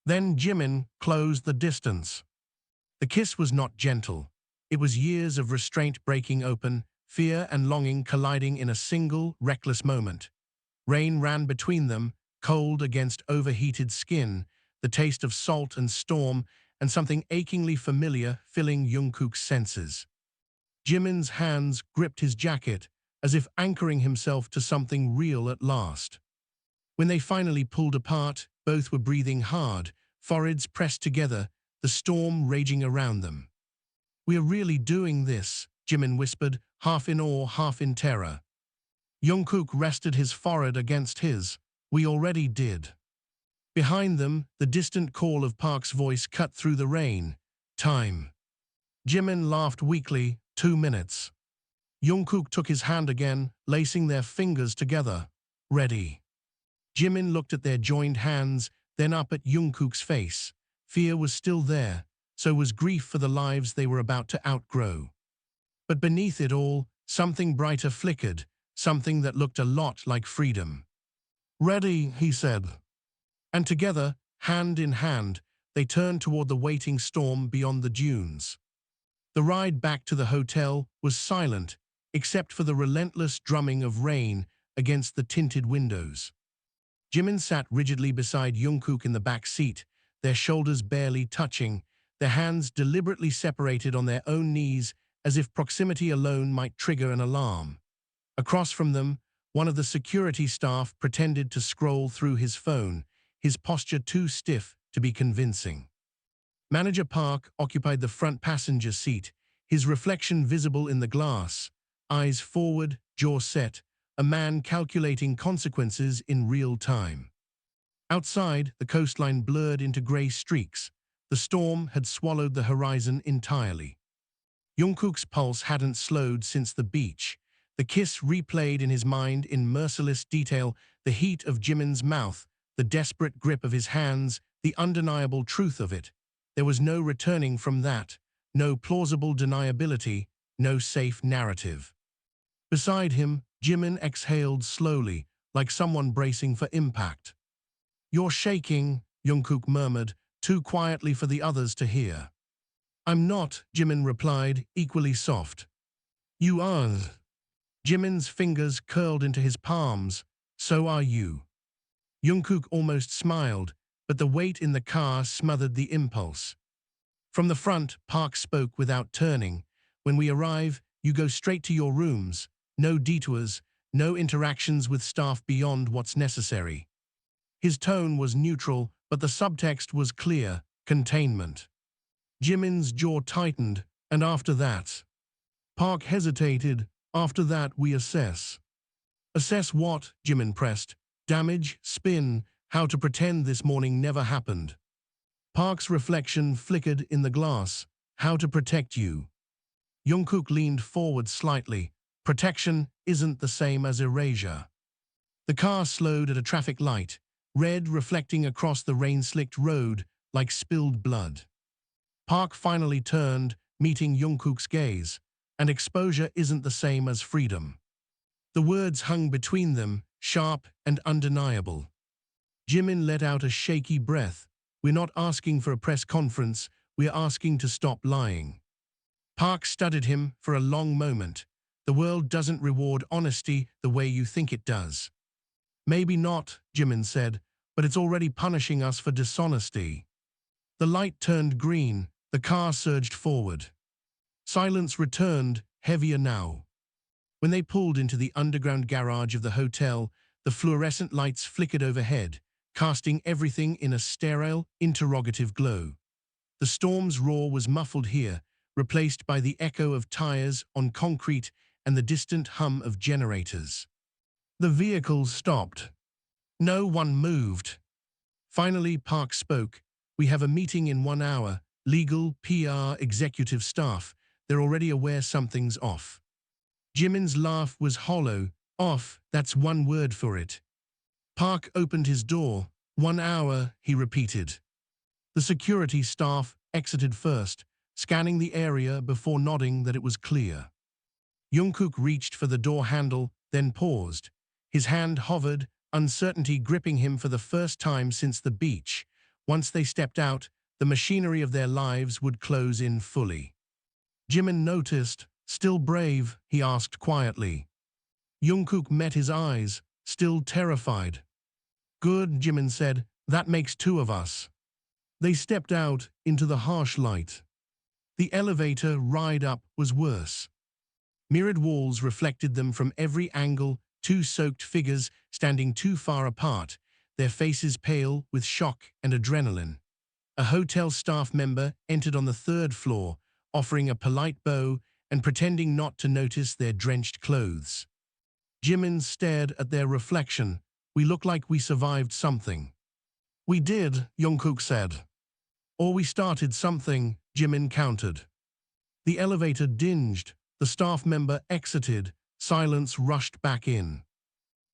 Then Jimin closed the distance. The kiss was not gentle. It was years of restraint breaking open, fear and longing colliding in a single, reckless moment. Rain ran between them, cold against overheated skin, the taste of salt and storm, and something achingly familiar filling Jungkook's senses. Jimin's hands gripped his jacket, as if anchoring himself to something real at last. When they finally pulled apart, both were breathing hard, foreheads pressed together, the storm raging around them. We are really doing this, Jimin whispered, half in awe, half in terror. Jungkook rested his forehead against his. We already did. Behind them, the distant call of Park's voice cut through the rain. Time. Jimin laughed weakly. 2 minutes. Jungkook took his hand again, lacing their fingers together. Ready. Jimin looked at their joined hands, then up at Jungkook's face. Fear was still there, so was grief for the lives they were about to outgrow. But beneath it all, something brighter flickered, something that looked a lot like freedom. Ready, he said. And together, hand in hand, they turned toward the waiting storm beyond the dunes. The ride back to the hotel was silent, except for the relentless drumming of rain against the tinted windows. Jimin sat rigidly beside Jungkook in the back seat, their shoulders barely touching, their hands deliberately separated on their own knees as if proximity alone might trigger an alarm. Across from them, one of the security staff pretended to scroll through his phone, his posture too stiff to be convincing. Manager Park occupied the front passenger seat, his reflection visible in the glass, eyes forward, jaw set, a man calculating consequences in real time. Outside, the coastline blurred into grey streaks. The storm had swallowed the horizon entirely. Jungkook's pulse hadn't slowed since the beach. The kiss replayed in his mind in merciless detail, the heat of Jimin's mouth, the desperate grip of his hands, the undeniable truth of it. There was no returning from that, no plausible deniability, no safe narrative. Beside him, Jimin exhaled slowly, like someone bracing for impact. You're shaking, Jungkook murmured, too quietly for the others to hear. I'm not, Jimin replied, equally soft. You are. Jimin's fingers curled into his palms. So are you. Jungkook almost smiled, but the weight in the car smothered the impulse. From the front, Park spoke without turning. When we arrive, you go straight to your rooms. No detours, no interactions with staff beyond what's necessary. His tone was neutral, but the subtext was clear: containment. Jimin's jaw tightened, and after that? Park hesitated. After that we assess. Assess what? Jimin pressed. Damage, spin, how to pretend this morning never happened. Park's reflection flickered in the glass. How to protect you. Jungkook leaned forward slightly. Protection isn't the same as erasure. The car slowed at a traffic light. red reflecting across the rain-slicked road like spilled blood. Park finally turned, meeting Jungkook's gaze, and exposure isn't the same as freedom. The words hung between them, sharp and undeniable. Jimin let out a shaky breath. We're not asking for a press conference, we're asking to stop lying. Park studied him for a long moment. The world doesn't reward honesty the way you think it does. Maybe not, Jimin said, but it's already punishing us for dishonesty. The light turned green, the car surged forward. Silence returned, heavier now. When they pulled into the underground garage of the hotel, the fluorescent lights flickered overhead, casting everything in a sterile, interrogative glow. The storm's roar was muffled here, replaced by the echo of tires on concrete and the distant hum of generators. The vehicles stopped. No one moved. Finally, Park spoke. We have a meeting in 1 hour. Legal, PR, executive staff. They're already aware something's off. Jimin's laugh was hollow. Off, that's one word for it. Park opened his door. 1 hour, he repeated. The security staff exited first, scanning the area before nodding that it was clear. Jungkook reached for the door handle, then paused. His hand hovered, uncertainty gripping him for the first time since the beach. Once they stepped out, the machinery of their lives would close in fully. Jimin noticed. Still brave, he asked quietly. Jungkook met his eyes, still terrified. Good, Jimin said, that makes 2 of us. They stepped out into the harsh light. The elevator ride up was worse. Mirrored walls reflected them from every angle, 2 soaked figures standing too far apart, their faces pale with shock and adrenaline. A hotel staff member entered on the 3rd floor, offering a polite bow and pretending not to notice their drenched clothes. Jimin stared at their reflection. We look like we survived something. We did, Jungkook said. Or we started something, Jimin countered. The elevator dinged. The staff member exited. Silence rushed back in.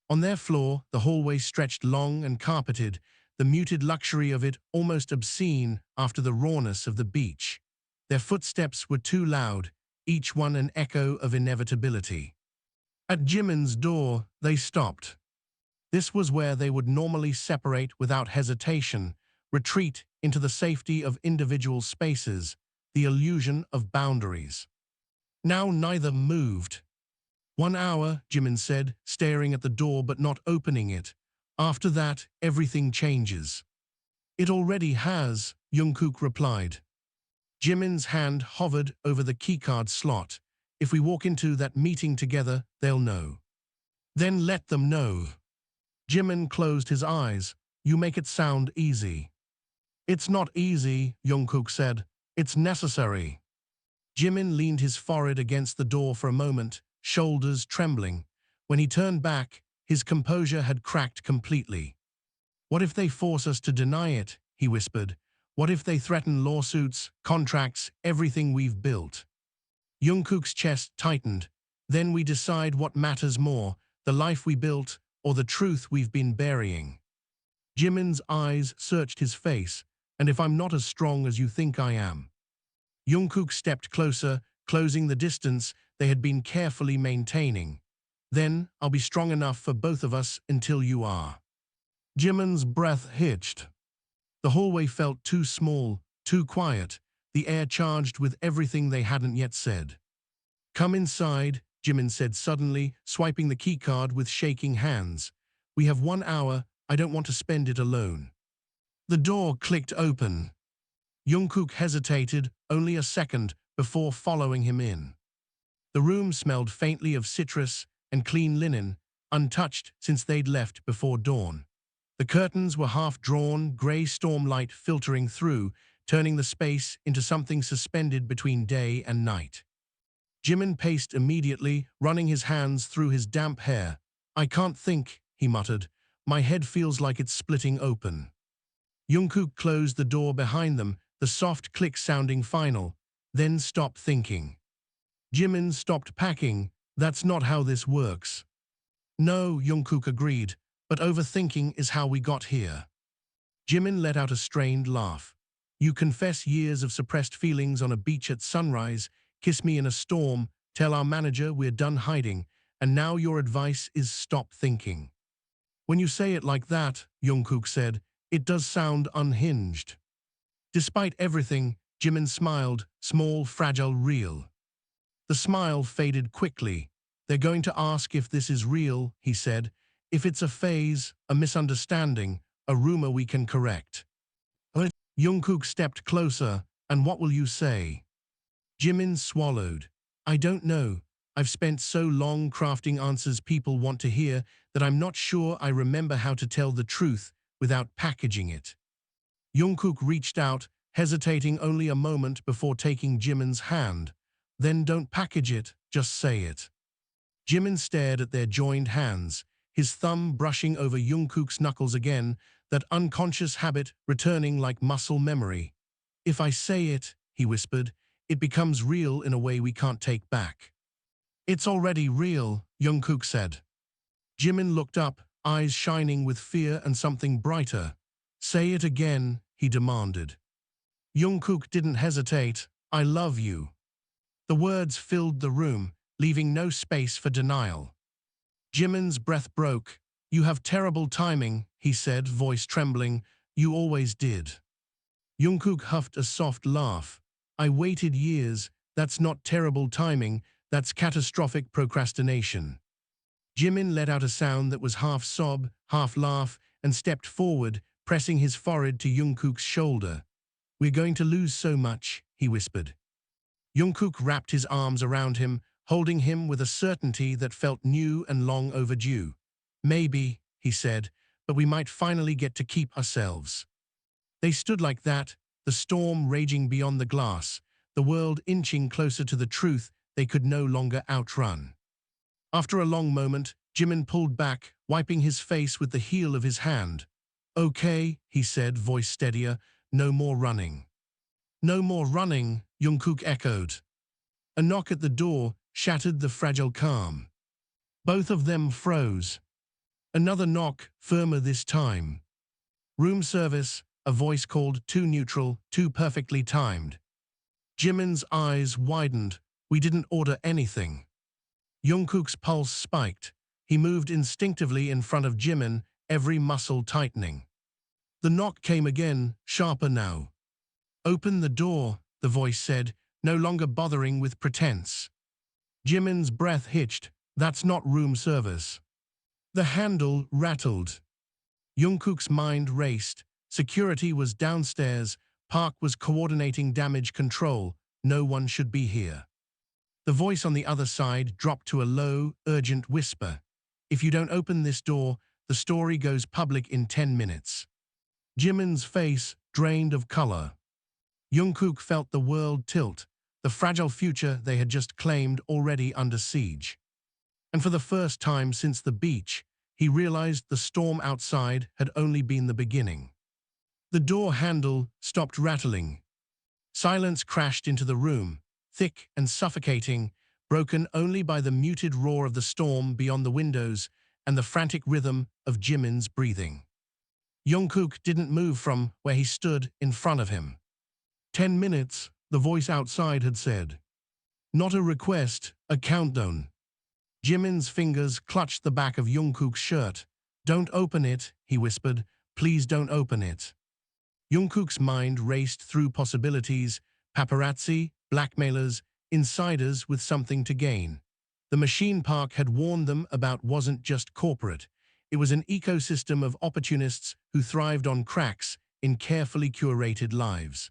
On their floor, the hallway stretched long and carpeted, the muted luxury of it almost obscene after the rawness of the beach. Their footsteps were too loud, each one an echo of inevitability. At Jimin's door, they stopped. This was where they would normally separate without hesitation, retreat into the safety of individual spaces, the illusion of boundaries. Now neither moved. 1 hour, Jimin said, staring at the door but not opening it. After that, everything changes. It already has, Jungkook replied. Jimin's hand hovered over the keycard slot. If we walk into that meeting together, they'll know. Then let them know. Jimin closed his eyes. You make it sound easy. It's not easy, Jungkook said. It's necessary. Jimin leaned his forehead against the door for a moment, shoulders trembling. When he turned back, his composure had cracked completely. What if they force us to deny it, he whispered. What if they threaten lawsuits, contracts, everything we've built? Jungkook's chest tightened. Then we decide what matters more, the life we built or the truth we've been burying. Jimin's eyes searched his face. And if I'm not as strong as you think I am? Jungkook stepped closer, closing the distance they had been carefully maintaining. Then I'll be strong enough for both of us until you are. Jimin's breath hitched. The hallway felt too small, too quiet, the air charged with everything they hadn't yet said. Come inside, Jimin said suddenly, swiping the keycard with shaking hands. We have 1 hour, I don't want to spend it alone. The door clicked open. Jungkook hesitated only a second before following him in. The room smelled faintly of citrus and clean linen, untouched since they'd left before dawn. The curtains were half-drawn, grey stormlight filtering through, turning the space into something suspended between day and night. Jimin paced immediately, running his hands through his damp hair. I can't think, he muttered. My head feels like it's splitting open. Jungkook closed the door behind them, the soft click sounding final, then stopped thinking. Jimin stopped packing. That's not how this works. No, Jungkook agreed, but overthinking is how we got here. Jimin let out a strained laugh. You confess years of suppressed feelings on a beach at sunrise, kiss me in a storm, tell our manager we're done hiding, and now your advice is stop thinking. When you say it like that, Jungkook said, it does sound unhinged. Despite everything, Jimin smiled, small, fragile, real. The smile faded quickly. They're going to ask if this is real, he said. If it's a phase, a misunderstanding, a rumor we can correct. Jungkook stepped closer, and what will you say? Jimin swallowed. I don't know. I've spent so long crafting answers people want to hear that I'm not sure I remember how to tell the truth without packaging it. Jungkook reached out, hesitating only a moment before taking Jimin's hand. Then don't package it, just say it. Jimin stared at their joined hands, his thumb brushing over Jungkook's knuckles again, that unconscious habit returning like muscle memory. If I say it, he whispered, it becomes real in a way we can't take back. It's already real, Jungkook said. Jimin looked up, eyes shining with fear and something brighter. Say it again, he demanded. Jungkook didn't hesitate. I love you. The words filled the room, leaving no space for denial. Jimin's breath broke. You have terrible timing, he said, voice trembling. You always did. Jungkook huffed a soft laugh. I waited years. That's not terrible timing. That's catastrophic procrastination. Jimin let out a sound that was half sob, half laugh, and stepped forward, pressing his forehead to Jungkook's shoulder. We're going to lose so much, he whispered. Jungkook wrapped his arms around him, holding him with a certainty that felt new and long overdue. Maybe, he said, but we might finally get to keep ourselves. They stood like that, the storm raging beyond the glass, the world inching closer to the truth they could no longer outrun. After a long moment, Jimin pulled back, wiping his face with the heel of his hand. Okay, he said, voice steadier, no more running. No more running, Jungkook echoed. A knock at the door shattered the fragile calm. Both of them froze. Another knock, firmer this time. Room service, a voice called, too neutral, too perfectly timed. Jimin's eyes widened. We didn't order anything. Jungkook's pulse spiked. He moved instinctively in front of Jimin, every muscle tightening. The knock came again, sharper now. Open the door, the voice said, no longer bothering with pretense. Jimin's breath hitched. That's not room service. The handle rattled. Jungkook's mind raced. Security was downstairs. Park was coordinating damage control. No one should be here. The voice on the other side dropped to a low, urgent whisper. If you don't open this door, the story goes public in 10 minutes. Jimin's face drained of color. Jungkook felt the world tilt, the fragile future they had just claimed already under siege. And for the first time since the beach, he realized the storm outside had only been the beginning. The door handle stopped rattling. Silence crashed into the room, thick and suffocating, broken only by the muted roar of the storm beyond the windows and the frantic rhythm of Jimin's breathing. Jungkook didn't move from where he stood in front of him. 10 minutes, the voice outside had said. Not a request, a countdown. Jimin's fingers clutched the back of Jungkook's shirt. Don't open it, he whispered. Please don't open it. Jungkook's mind raced through possibilities, paparazzi, blackmailers, insiders with something to gain. The machine park had warned them about wasn't just corporate. It was an ecosystem of opportunists who thrived on cracks in carefully curated lives.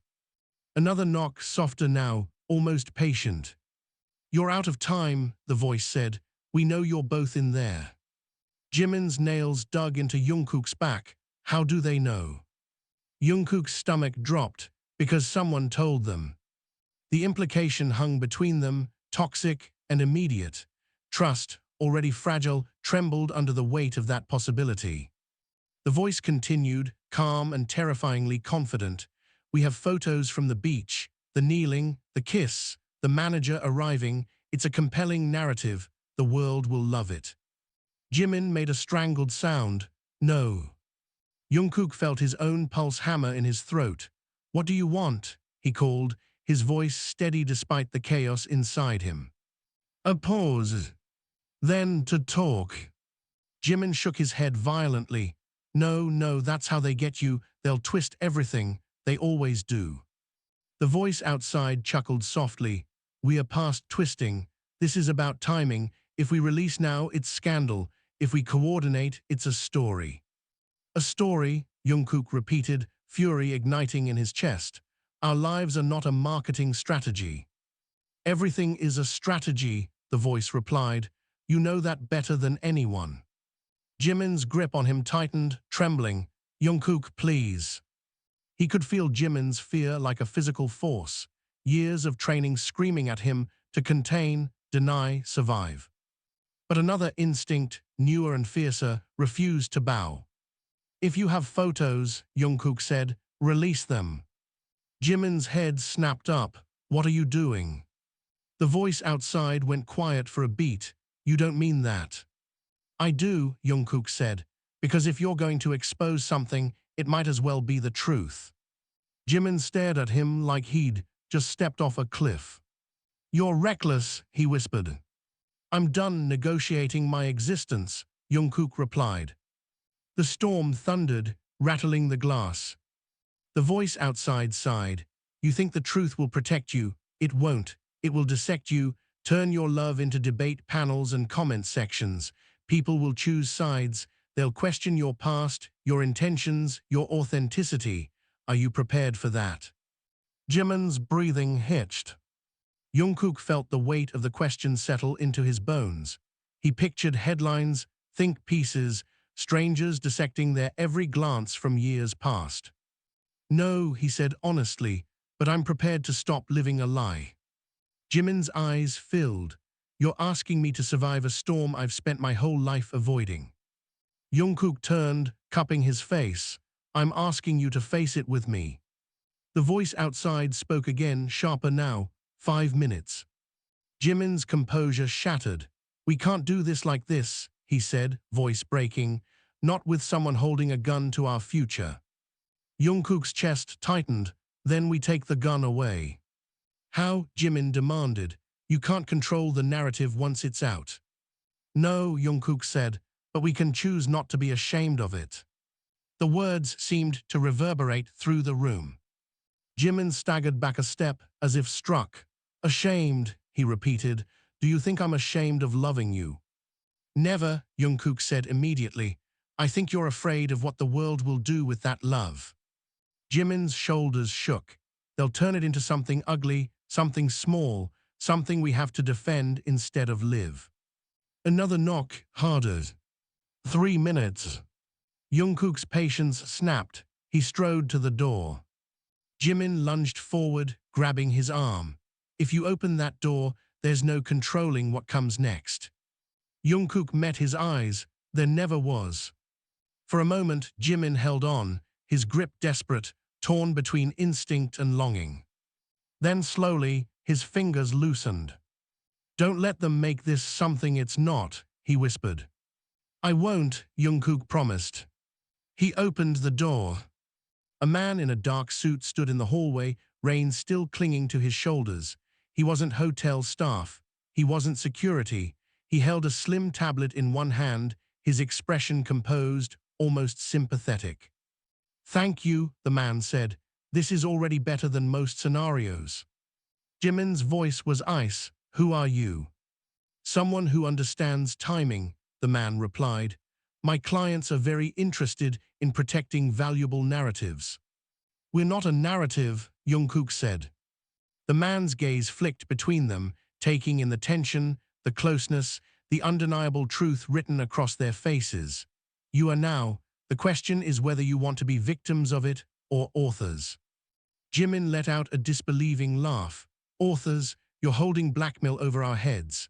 Another knock, softer now, almost patient. You're out of time, the voice said. We know you're both in there. Jimin's nails dug into Jungkook's back. How do they know? Jungkook's stomach dropped because someone told them. The implication hung between them, toxic and immediate. Trust, already fragile, trembled under the weight of that possibility. The voice continued, calm and terrifyingly confident. We have photos from the beach, the kneeling, the kiss, the manager arriving. It's a compelling narrative. The world will love it. Jimin made a strangled sound. No. Jungkook felt his own pulse hammer in his throat. What do you want? He called, his voice steady despite the chaos inside him. A pause. Then to talk. Jimin shook his head violently. No, no, that's how they get you. They'll twist everything. They always do. The voice outside chuckled softly. We are past twisting. This is about timing. If we release now, it's scandal. If we coordinate, it's a story. A story, Jungkook repeated, fury igniting in his chest. Our lives are not a marketing strategy. Everything is a strategy, the voice replied. You know that better than anyone. Jimin's grip on him tightened, trembling. Jungkook, please. He could feel Jimin's fear like a physical force, years of training screaming at him to contain, deny, survive. But another instinct, newer and fiercer, refused to bow. If you have photos, Jungkook said, release them. Jimin's head snapped up. What are you doing? The voice outside went quiet for a beat. You don't mean that. I do, Jungkook said, because if you're going to expose something, it might as well be the truth. Jimin stared at him like he'd just stepped off a cliff. You're reckless, he whispered. I'm done negotiating my existence, Jungkook replied. The storm thundered, rattling the glass. The voice outside sighed. You think the truth will protect you? It won't. It will dissect you, turn your love into debate panels and comment sections. People will choose sides. They'll question your past, your intentions, your authenticity. Are you prepared for that? Jimin's breathing hitched. Jungkook felt the weight of the question settle into his bones. He pictured headlines, think pieces, strangers dissecting their every glance from years past. No, he said honestly, but I'm prepared to stop living a lie. Jimin's eyes filled. You're asking me to survive a storm I've spent my whole life avoiding. Jungkook turned, cupping his face. I'm asking you to face it with me. The voice outside spoke again, sharper now. 5 minutes. Jimin's composure shattered. We can't do this like this, he said, voice breaking. Not with someone holding a gun to our future. Jungkook's chest tightened. Then we take the gun away. How? Jimin demanded. You can't control the narrative once it's out. No, Jungkook said, but we can choose not to be ashamed of it. The words seemed to reverberate through the room. Jimin staggered back a step, as if struck. Ashamed, he repeated. Do you think I'm ashamed of loving you? Never, Jungkook said immediately. I think you're afraid of what the world will do with that love. Jimin's shoulders shook. They'll turn it into something ugly, something small, something we have to defend instead of live. Another knock, harder. 3 minutes. Jungkook's patience snapped. He strode to the door. Jimin lunged forward, grabbing his arm. If you open that door, there's no controlling what comes next. Jungkook met his eyes. There never was. For a moment, Jimin held on, his grip desperate, torn between instinct and longing. Then slowly, his fingers loosened. Don't let them make this something it's not, he whispered. I won't, Jungkook promised. He opened the door. A man in a dark suit stood in the hallway, reins still clinging to his shoulders. He wasn't hotel staff. He wasn't security. He held a slim tablet in one hand, his expression composed, almost sympathetic. Thank you, the man said. This is already better than most scenarios. Jimin's voice was ice. Who are you? Someone who understands timing, the man replied. My clients are very interested in protecting valuable narratives. We're not a narrative, Jungkook said. The man's gaze flicked between them, taking in the tension, the closeness, the undeniable truth written across their faces. You are now. The question is whether you want to be victims of it or authors. Jimin let out a disbelieving laugh. Authors, you're holding blackmail over our heads.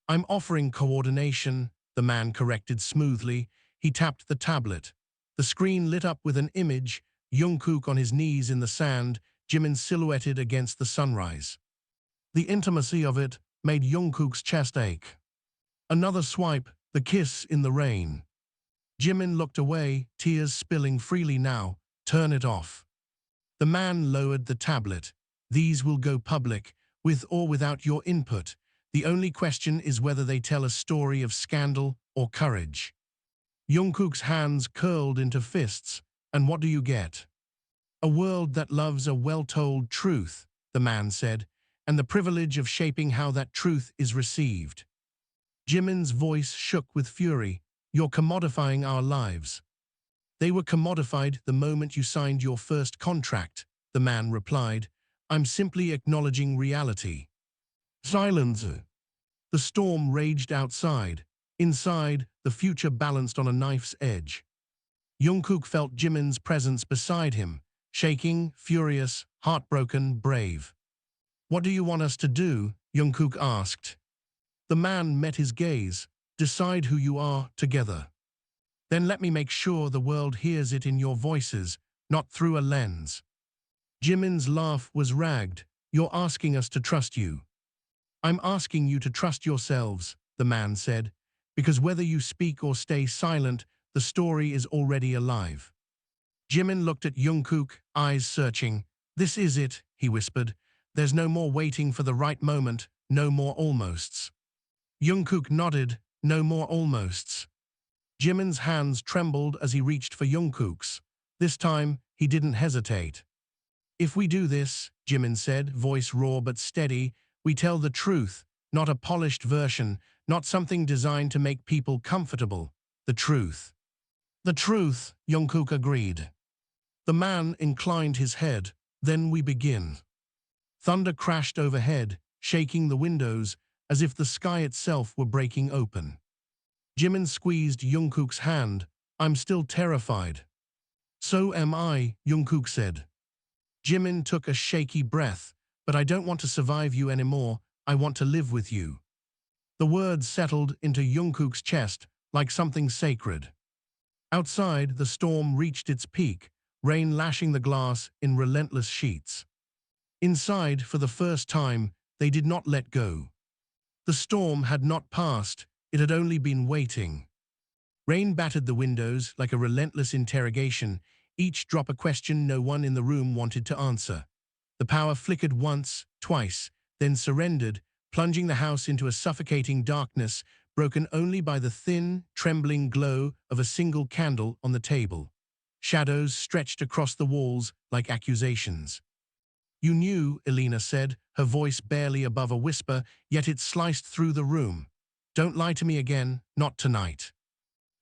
I'm offering coordination, the man corrected smoothly. He tapped the tablet. The screen lit up with an image, Jungkook on his knees in the sand, Jimin silhouetted against the sunrise. The intimacy of it made Jungkook's chest ache. Another swipe, the kiss in the rain. Jimin looked away, tears spilling freely now. Turn it off. The man lowered the tablet. These will go public, with or without your input. The only question is whether they tell a story of scandal or courage. Jungkook's hands curled into fists. And what do you get? A world that loves a well-told truth, the man said, and the privilege of shaping how that truth is received. Jimin's voice shook with fury. You're commodifying our lives. They were commodified the moment you signed your first contract, the man replied. I'm simply acknowledging reality. Silence. The storm raged outside. Inside, the future balanced on a knife's edge. Jungkook felt Jimin's presence beside him, shaking, furious, heartbroken, brave. What do you want us to do? Jungkook asked. The man met his gaze. Decide who you are together. Then let me make sure the world hears it in your voices, not through a lens. Jimin's laugh was ragged. You're asking us to trust you. I'm asking you to trust yourselves, the man said, because whether you speak or stay silent, the story is already alive. Jimin looked at Jungkook, eyes searching. This is it, he whispered. There's no more waiting for the right moment, no more almosts. Jungkook nodded, no more almosts. Jimin's hands trembled as he reached for Jungkook's. This time, he didn't hesitate. If we do this, Jimin said, voice raw but steady, we tell the truth, not a polished version, not something designed to make people comfortable. The truth. The truth, Jungkook agreed. The man inclined his head. Then we begin. Thunder crashed overhead, shaking the windows, as if the sky itself were breaking open. Jimin squeezed Jungkook's hand. I'm still terrified. So am I, Jungkook said. Jimin took a shaky breath. But I don't want to survive you anymore. I want to live with you. The words settled into Jungkook's chest like something sacred. Outside, the storm reached its peak, rain lashing the glass in relentless sheets. Inside, for the first time, they did not let go. The storm had not passed, it had only been waiting. Rain battered the windows like a relentless interrogation, each drop a question no one in the room wanted to answer. The power flickered once, twice, then surrendered, plunging the house into a suffocating darkness, broken only by the thin, trembling glow of a single candle on the table. Shadows stretched across the walls like accusations. You knew, Elena said, her voice barely above a whisper, yet it sliced through the room. Don't lie to me again, not tonight.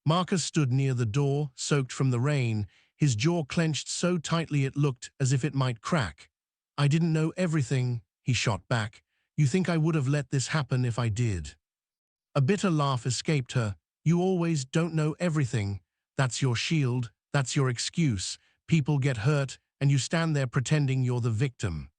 Marcus stood near the door, soaked from the rain, his jaw clenched so tightly it looked as if it might crack. I didn't know everything, he shot back. You think I would have let this happen if I did? A bitter laugh escaped her. You always don't know everything. That's your shield, that's your excuse. People get hurt, and you stand there pretending you're the victim.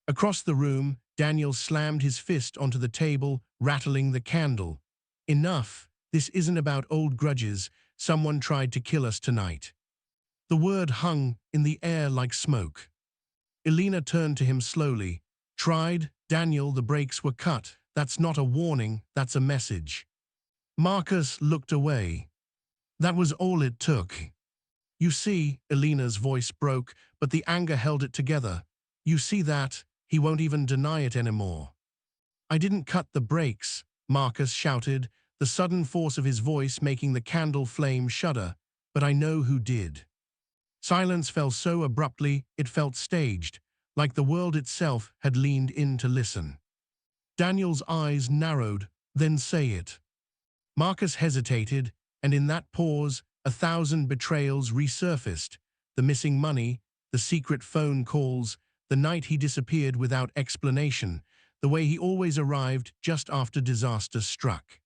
Across the room, Daniel slammed his fist onto the table, rattling the candle. Enough. This isn't about old grudges. Someone tried to kill us tonight. The word hung in the air like smoke. Elena turned to him slowly. Tried, Daniel, the brakes were cut. That's not a warning, that's a message. Marcus looked away. That was all it took. You see, Elena's voice broke, but the anger held it together. You see that? He won't even deny it anymore. I didn't cut the brakes, Marcus shouted, the sudden force of his voice making the candle flame shudder. But I know who did. Silence fell so abruptly it felt staged, like the world itself had leaned in to listen. Daniel's eyes narrowed. Then say it. Marcus hesitated, and in that pause, 1,000 betrayals resurfaced. The missing money, the secret phone calls, the night he disappeared without explanation, the way he always arrived just after disaster struck.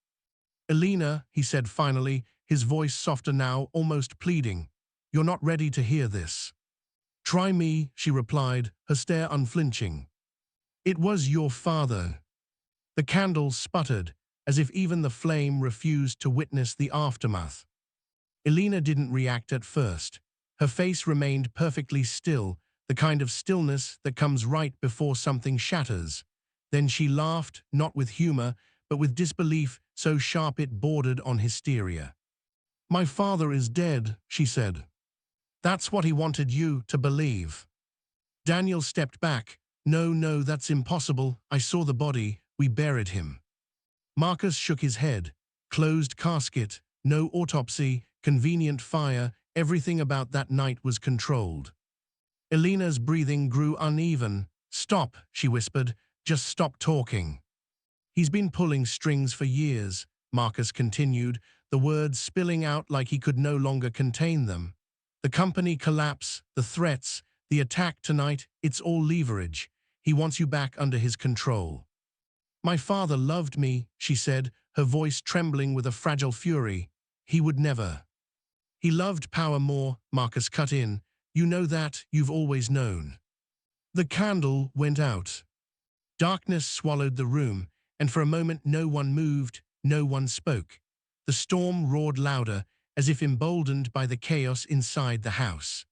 Elena, he said finally, his voice softer now, almost pleading. You're not ready to hear this. Try me, she replied, her stare unflinching. It was your father. The candle sputtered, as if even the flame refused to witness the aftermath. Elena didn't react at first. Her face remained perfectly still, the kind of stillness that comes right before something shatters. Then she laughed, not with humor, but with disbelief so sharp it bordered on hysteria. My father is dead, she said. That's what he wanted you to believe. Daniel stepped back. No, no, that's impossible. I saw the body. We buried him. Marcus shook his head. Closed casket, no autopsy, convenient fire, everything about that night was controlled. Elena's breathing grew uneven. Stop, she whispered. Just stop talking. He's been pulling strings for years, Marcus continued, the words spilling out like he could no longer contain them. The company collapse, the threats, the attack tonight, it's all leverage. He wants you back under his control. My father loved me, she said, her voice trembling with a fragile fury. He would never. He loved power more, Marcus cut in. You know that, you've always known. The candle went out. Darkness swallowed the room, and for a moment no one moved, no one spoke. The storm roared louder, as if emboldened by the chaos inside the house.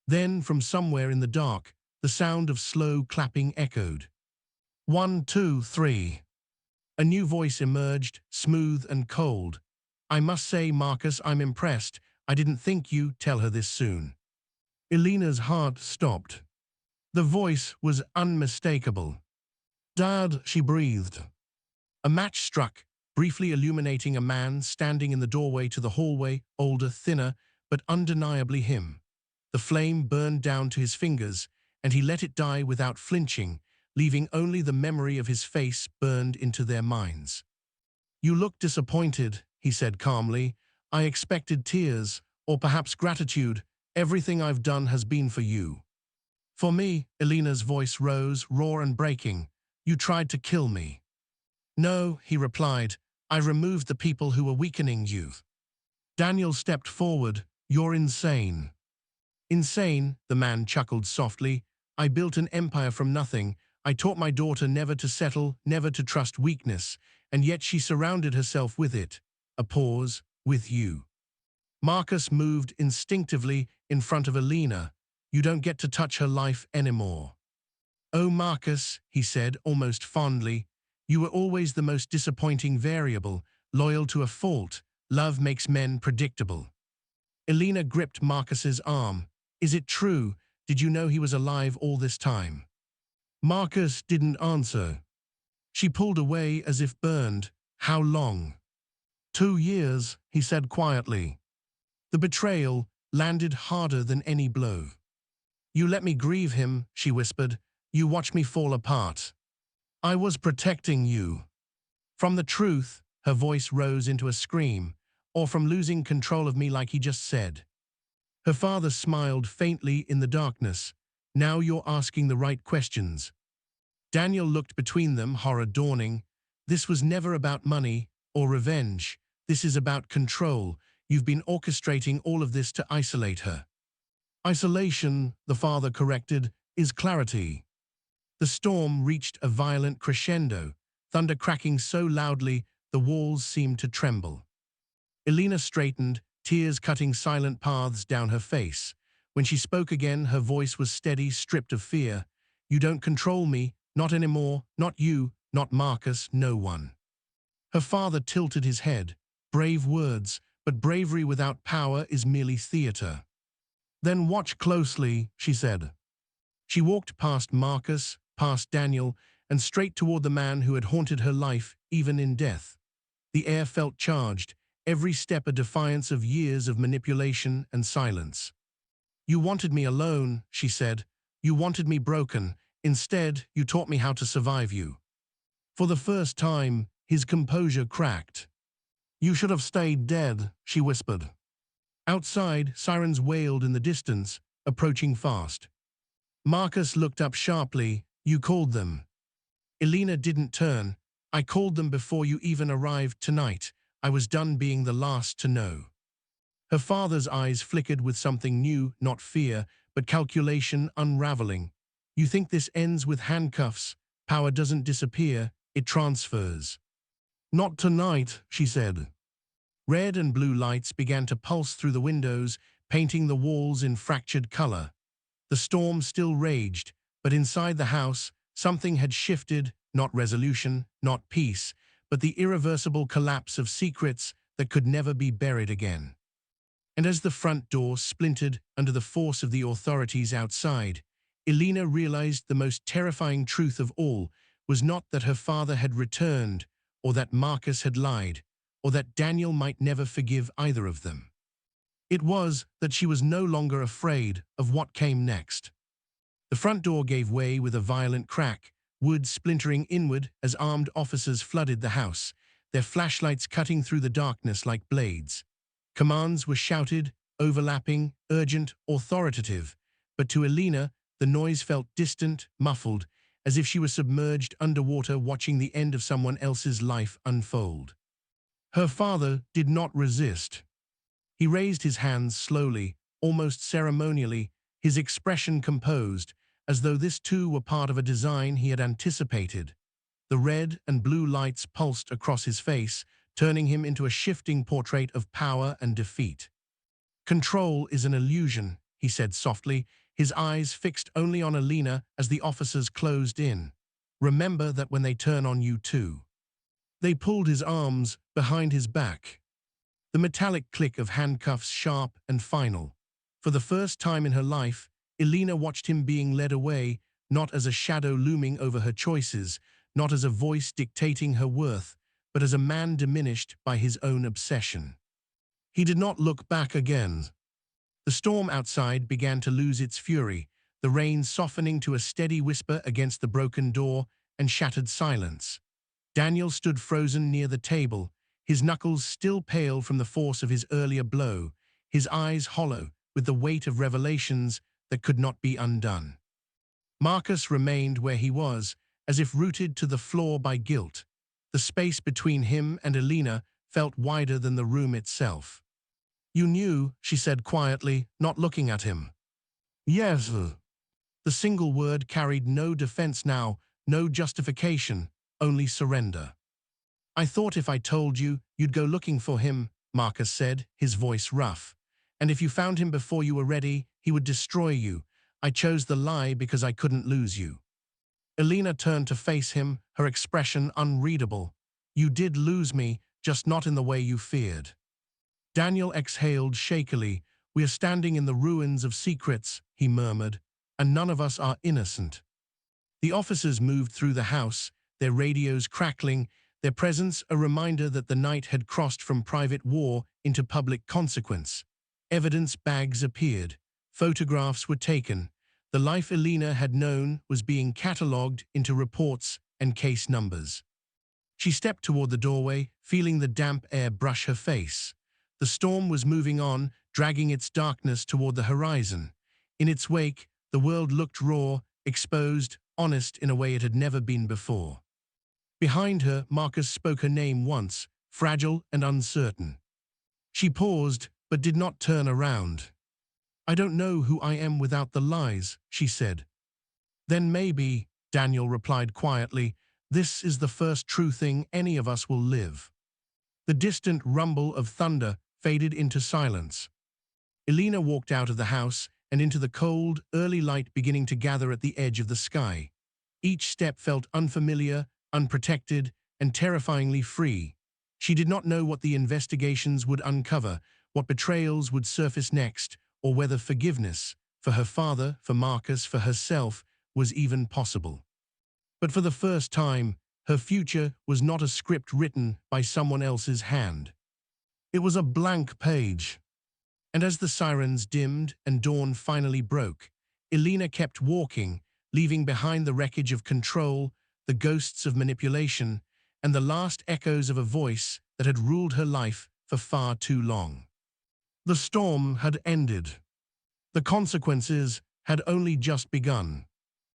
Then, from somewhere in the dark, the sound of slow clapping echoed. 1, 2, 3. A new voice emerged, smooth and cold. I must say, Marcus, I'm impressed. I didn't think you'd tell her this soon. Elena's heart stopped. The voice was unmistakable. Dad, she breathed. A match struck, briefly illuminating a man standing in the doorway to the hallway, older, thinner, but undeniably him. The flame burned down to his fingers, and he let it die without flinching, leaving only the memory of his face burned into their minds. You look disappointed, he said calmly. I expected tears, or perhaps gratitude. Everything I've done has been for you. For me, Elena's voice rose, raw and breaking. You tried to kill me. No, he replied. I removed the people who were weakening you. Daniel stepped forward. You're insane. Insane, the man chuckled softly. I built an empire from nothing. I taught my daughter never to settle, never to trust weakness, and yet she surrounded herself with it. A pause, with you. Marcus moved instinctively in front of Elena. You don't get to touch her life anymore. Oh, Marcus, he said, almost fondly, you were always the most disappointing variable, loyal to a fault. Love makes men predictable. Elena gripped Marcus's arm. Is it true? Did you know he was alive all this time? Marcus didn't answer. She pulled away as if burned. How long? 2 years, he said quietly. The betrayal landed harder than any blow. You let me grieve him, she whispered. You watch me fall apart. I was protecting you. From the truth, her voice rose into a scream, or from losing control of me like he just said. Her father smiled faintly in the darkness. Now you're asking the right questions. Daniel looked between them, horror dawning. This was never about money or revenge. This is about control. You've been orchestrating all of this to isolate her. Isolation, the father corrected, is clarity. The storm reached a violent crescendo, thunder cracking so loudly the walls seemed to tremble. Elena straightened, tears cutting silent paths down her face. When she spoke again, her voice was steady, stripped of fear. You don't control me, not anymore, not you, not Marcus, no one. Her father tilted his head. Brave words, but bravery without power is merely theater. Then watch closely, she said. She walked past Marcus, past Daniel, and straight toward the man who had haunted her life, even in death. The air felt charged, every step a defiance of years of manipulation and silence. You wanted me alone, she said. You wanted me broken. Instead, you taught me how to survive you. For the first time, his composure cracked. You should have stayed dead, she whispered. Outside, sirens wailed in the distance, approaching fast. Marcus looked up sharply. You called them. Elena didn't turn. I called them before you even arrived tonight. I was done being the last to know. Her father's eyes flickered with something new, not fear, but calculation unraveling. You think this ends with handcuffs? Power doesn't disappear, it transfers. Not tonight, she said. Red and blue lights began to pulse through the windows, painting the walls in fractured color. The storm still raged, but inside the house, something had shifted, not resolution, not peace, but the irreversible collapse of secrets that could never be buried again. And as the front door splintered under the force of the authorities outside, Elena realized the most terrifying truth of all was not that her father had returned, or that Marcus had lied, or that Daniel might never forgive either of them. It was that she was no longer afraid of what came next. The front door gave way with a violent crack, wood splintering inward as armed officers flooded the house, their flashlights cutting through the darkness like blades. Commands were shouted, overlapping, urgent, authoritative, but to Elena, the noise felt distant, muffled, as if she was submerged underwater watching the end of someone else's life unfold. Her father did not resist. He raised his hands slowly, almost ceremonially, his expression composed, as though this too were part of a design he had anticipated. The red and blue lights pulsed across his face, turning him into a shifting portrait of power and defeat. "Control is an illusion," he said softly, his eyes fixed only on Elena as the officers closed in. "Remember that when they turn on you too." They pulled his arms behind his back. The metallic click of handcuffs sharp and final. For the first time in her life, Elena watched him being led away, not as a shadow looming over her choices, not as a voice dictating her worth, but as a man diminished by his own obsession. He did not look back again. The storm outside began to lose its fury, the rain softening to a steady whisper against the broken door and shattered silence. Daniel stood frozen near the table, his knuckles still pale from the force of his earlier blow, his eyes hollow with the weight of revelations that could not be undone. Marcus remained where he was, as if rooted to the floor by guilt. The space between him and Elena felt wider than the room itself. "You knew," she said quietly, not looking at him. "Yes." The single word carried no defense now, no justification, only surrender. "I thought if I told you, you'd go looking for him," Marcus said, his voice rough. "And if you found him before you were ready, he would destroy you. I chose the lie because I couldn't lose you." Elena turned to face him, her expression unreadable. "You did lose me, just not in the way you feared." Daniel exhaled shakily. "We are standing in the ruins of secrets," he murmured, "and none of us are innocent." The officers moved through the house, their radios crackling, their presence a reminder that the night had crossed from private war into public consequence. Evidence bags appeared. Photographs were taken. The life Elena had known was being catalogued into reports and case numbers. She stepped toward the doorway, feeling the damp air brush her face. The storm was moving on, dragging its darkness toward the horizon. In its wake, the world looked raw, exposed, honest in a way it had never been before. Behind her, Marcus spoke her name once, fragile and uncertain. She paused, but did not turn around. "I don't know who I am without the lies," she said. "Then maybe," Daniel replied quietly, "this is the first true thing any of us will live." The distant rumble of thunder faded into silence. Elena walked out of the house and into the cold, early light beginning to gather at the edge of the sky. Each step felt unfamiliar, unprotected, and terrifyingly free. She did not know what the investigations would uncover, what betrayals would surface next, or whether forgiveness, for her father, for Marcus, for herself, was even possible. But for the first time, her future was not a script written by someone else's hand. It was a blank page. And as the sirens dimmed and dawn finally broke, Elena kept walking, leaving behind the wreckage of control, the ghosts of manipulation, and the last echoes of a voice that had ruled her life for far too long. The storm had ended. The consequences had only just begun.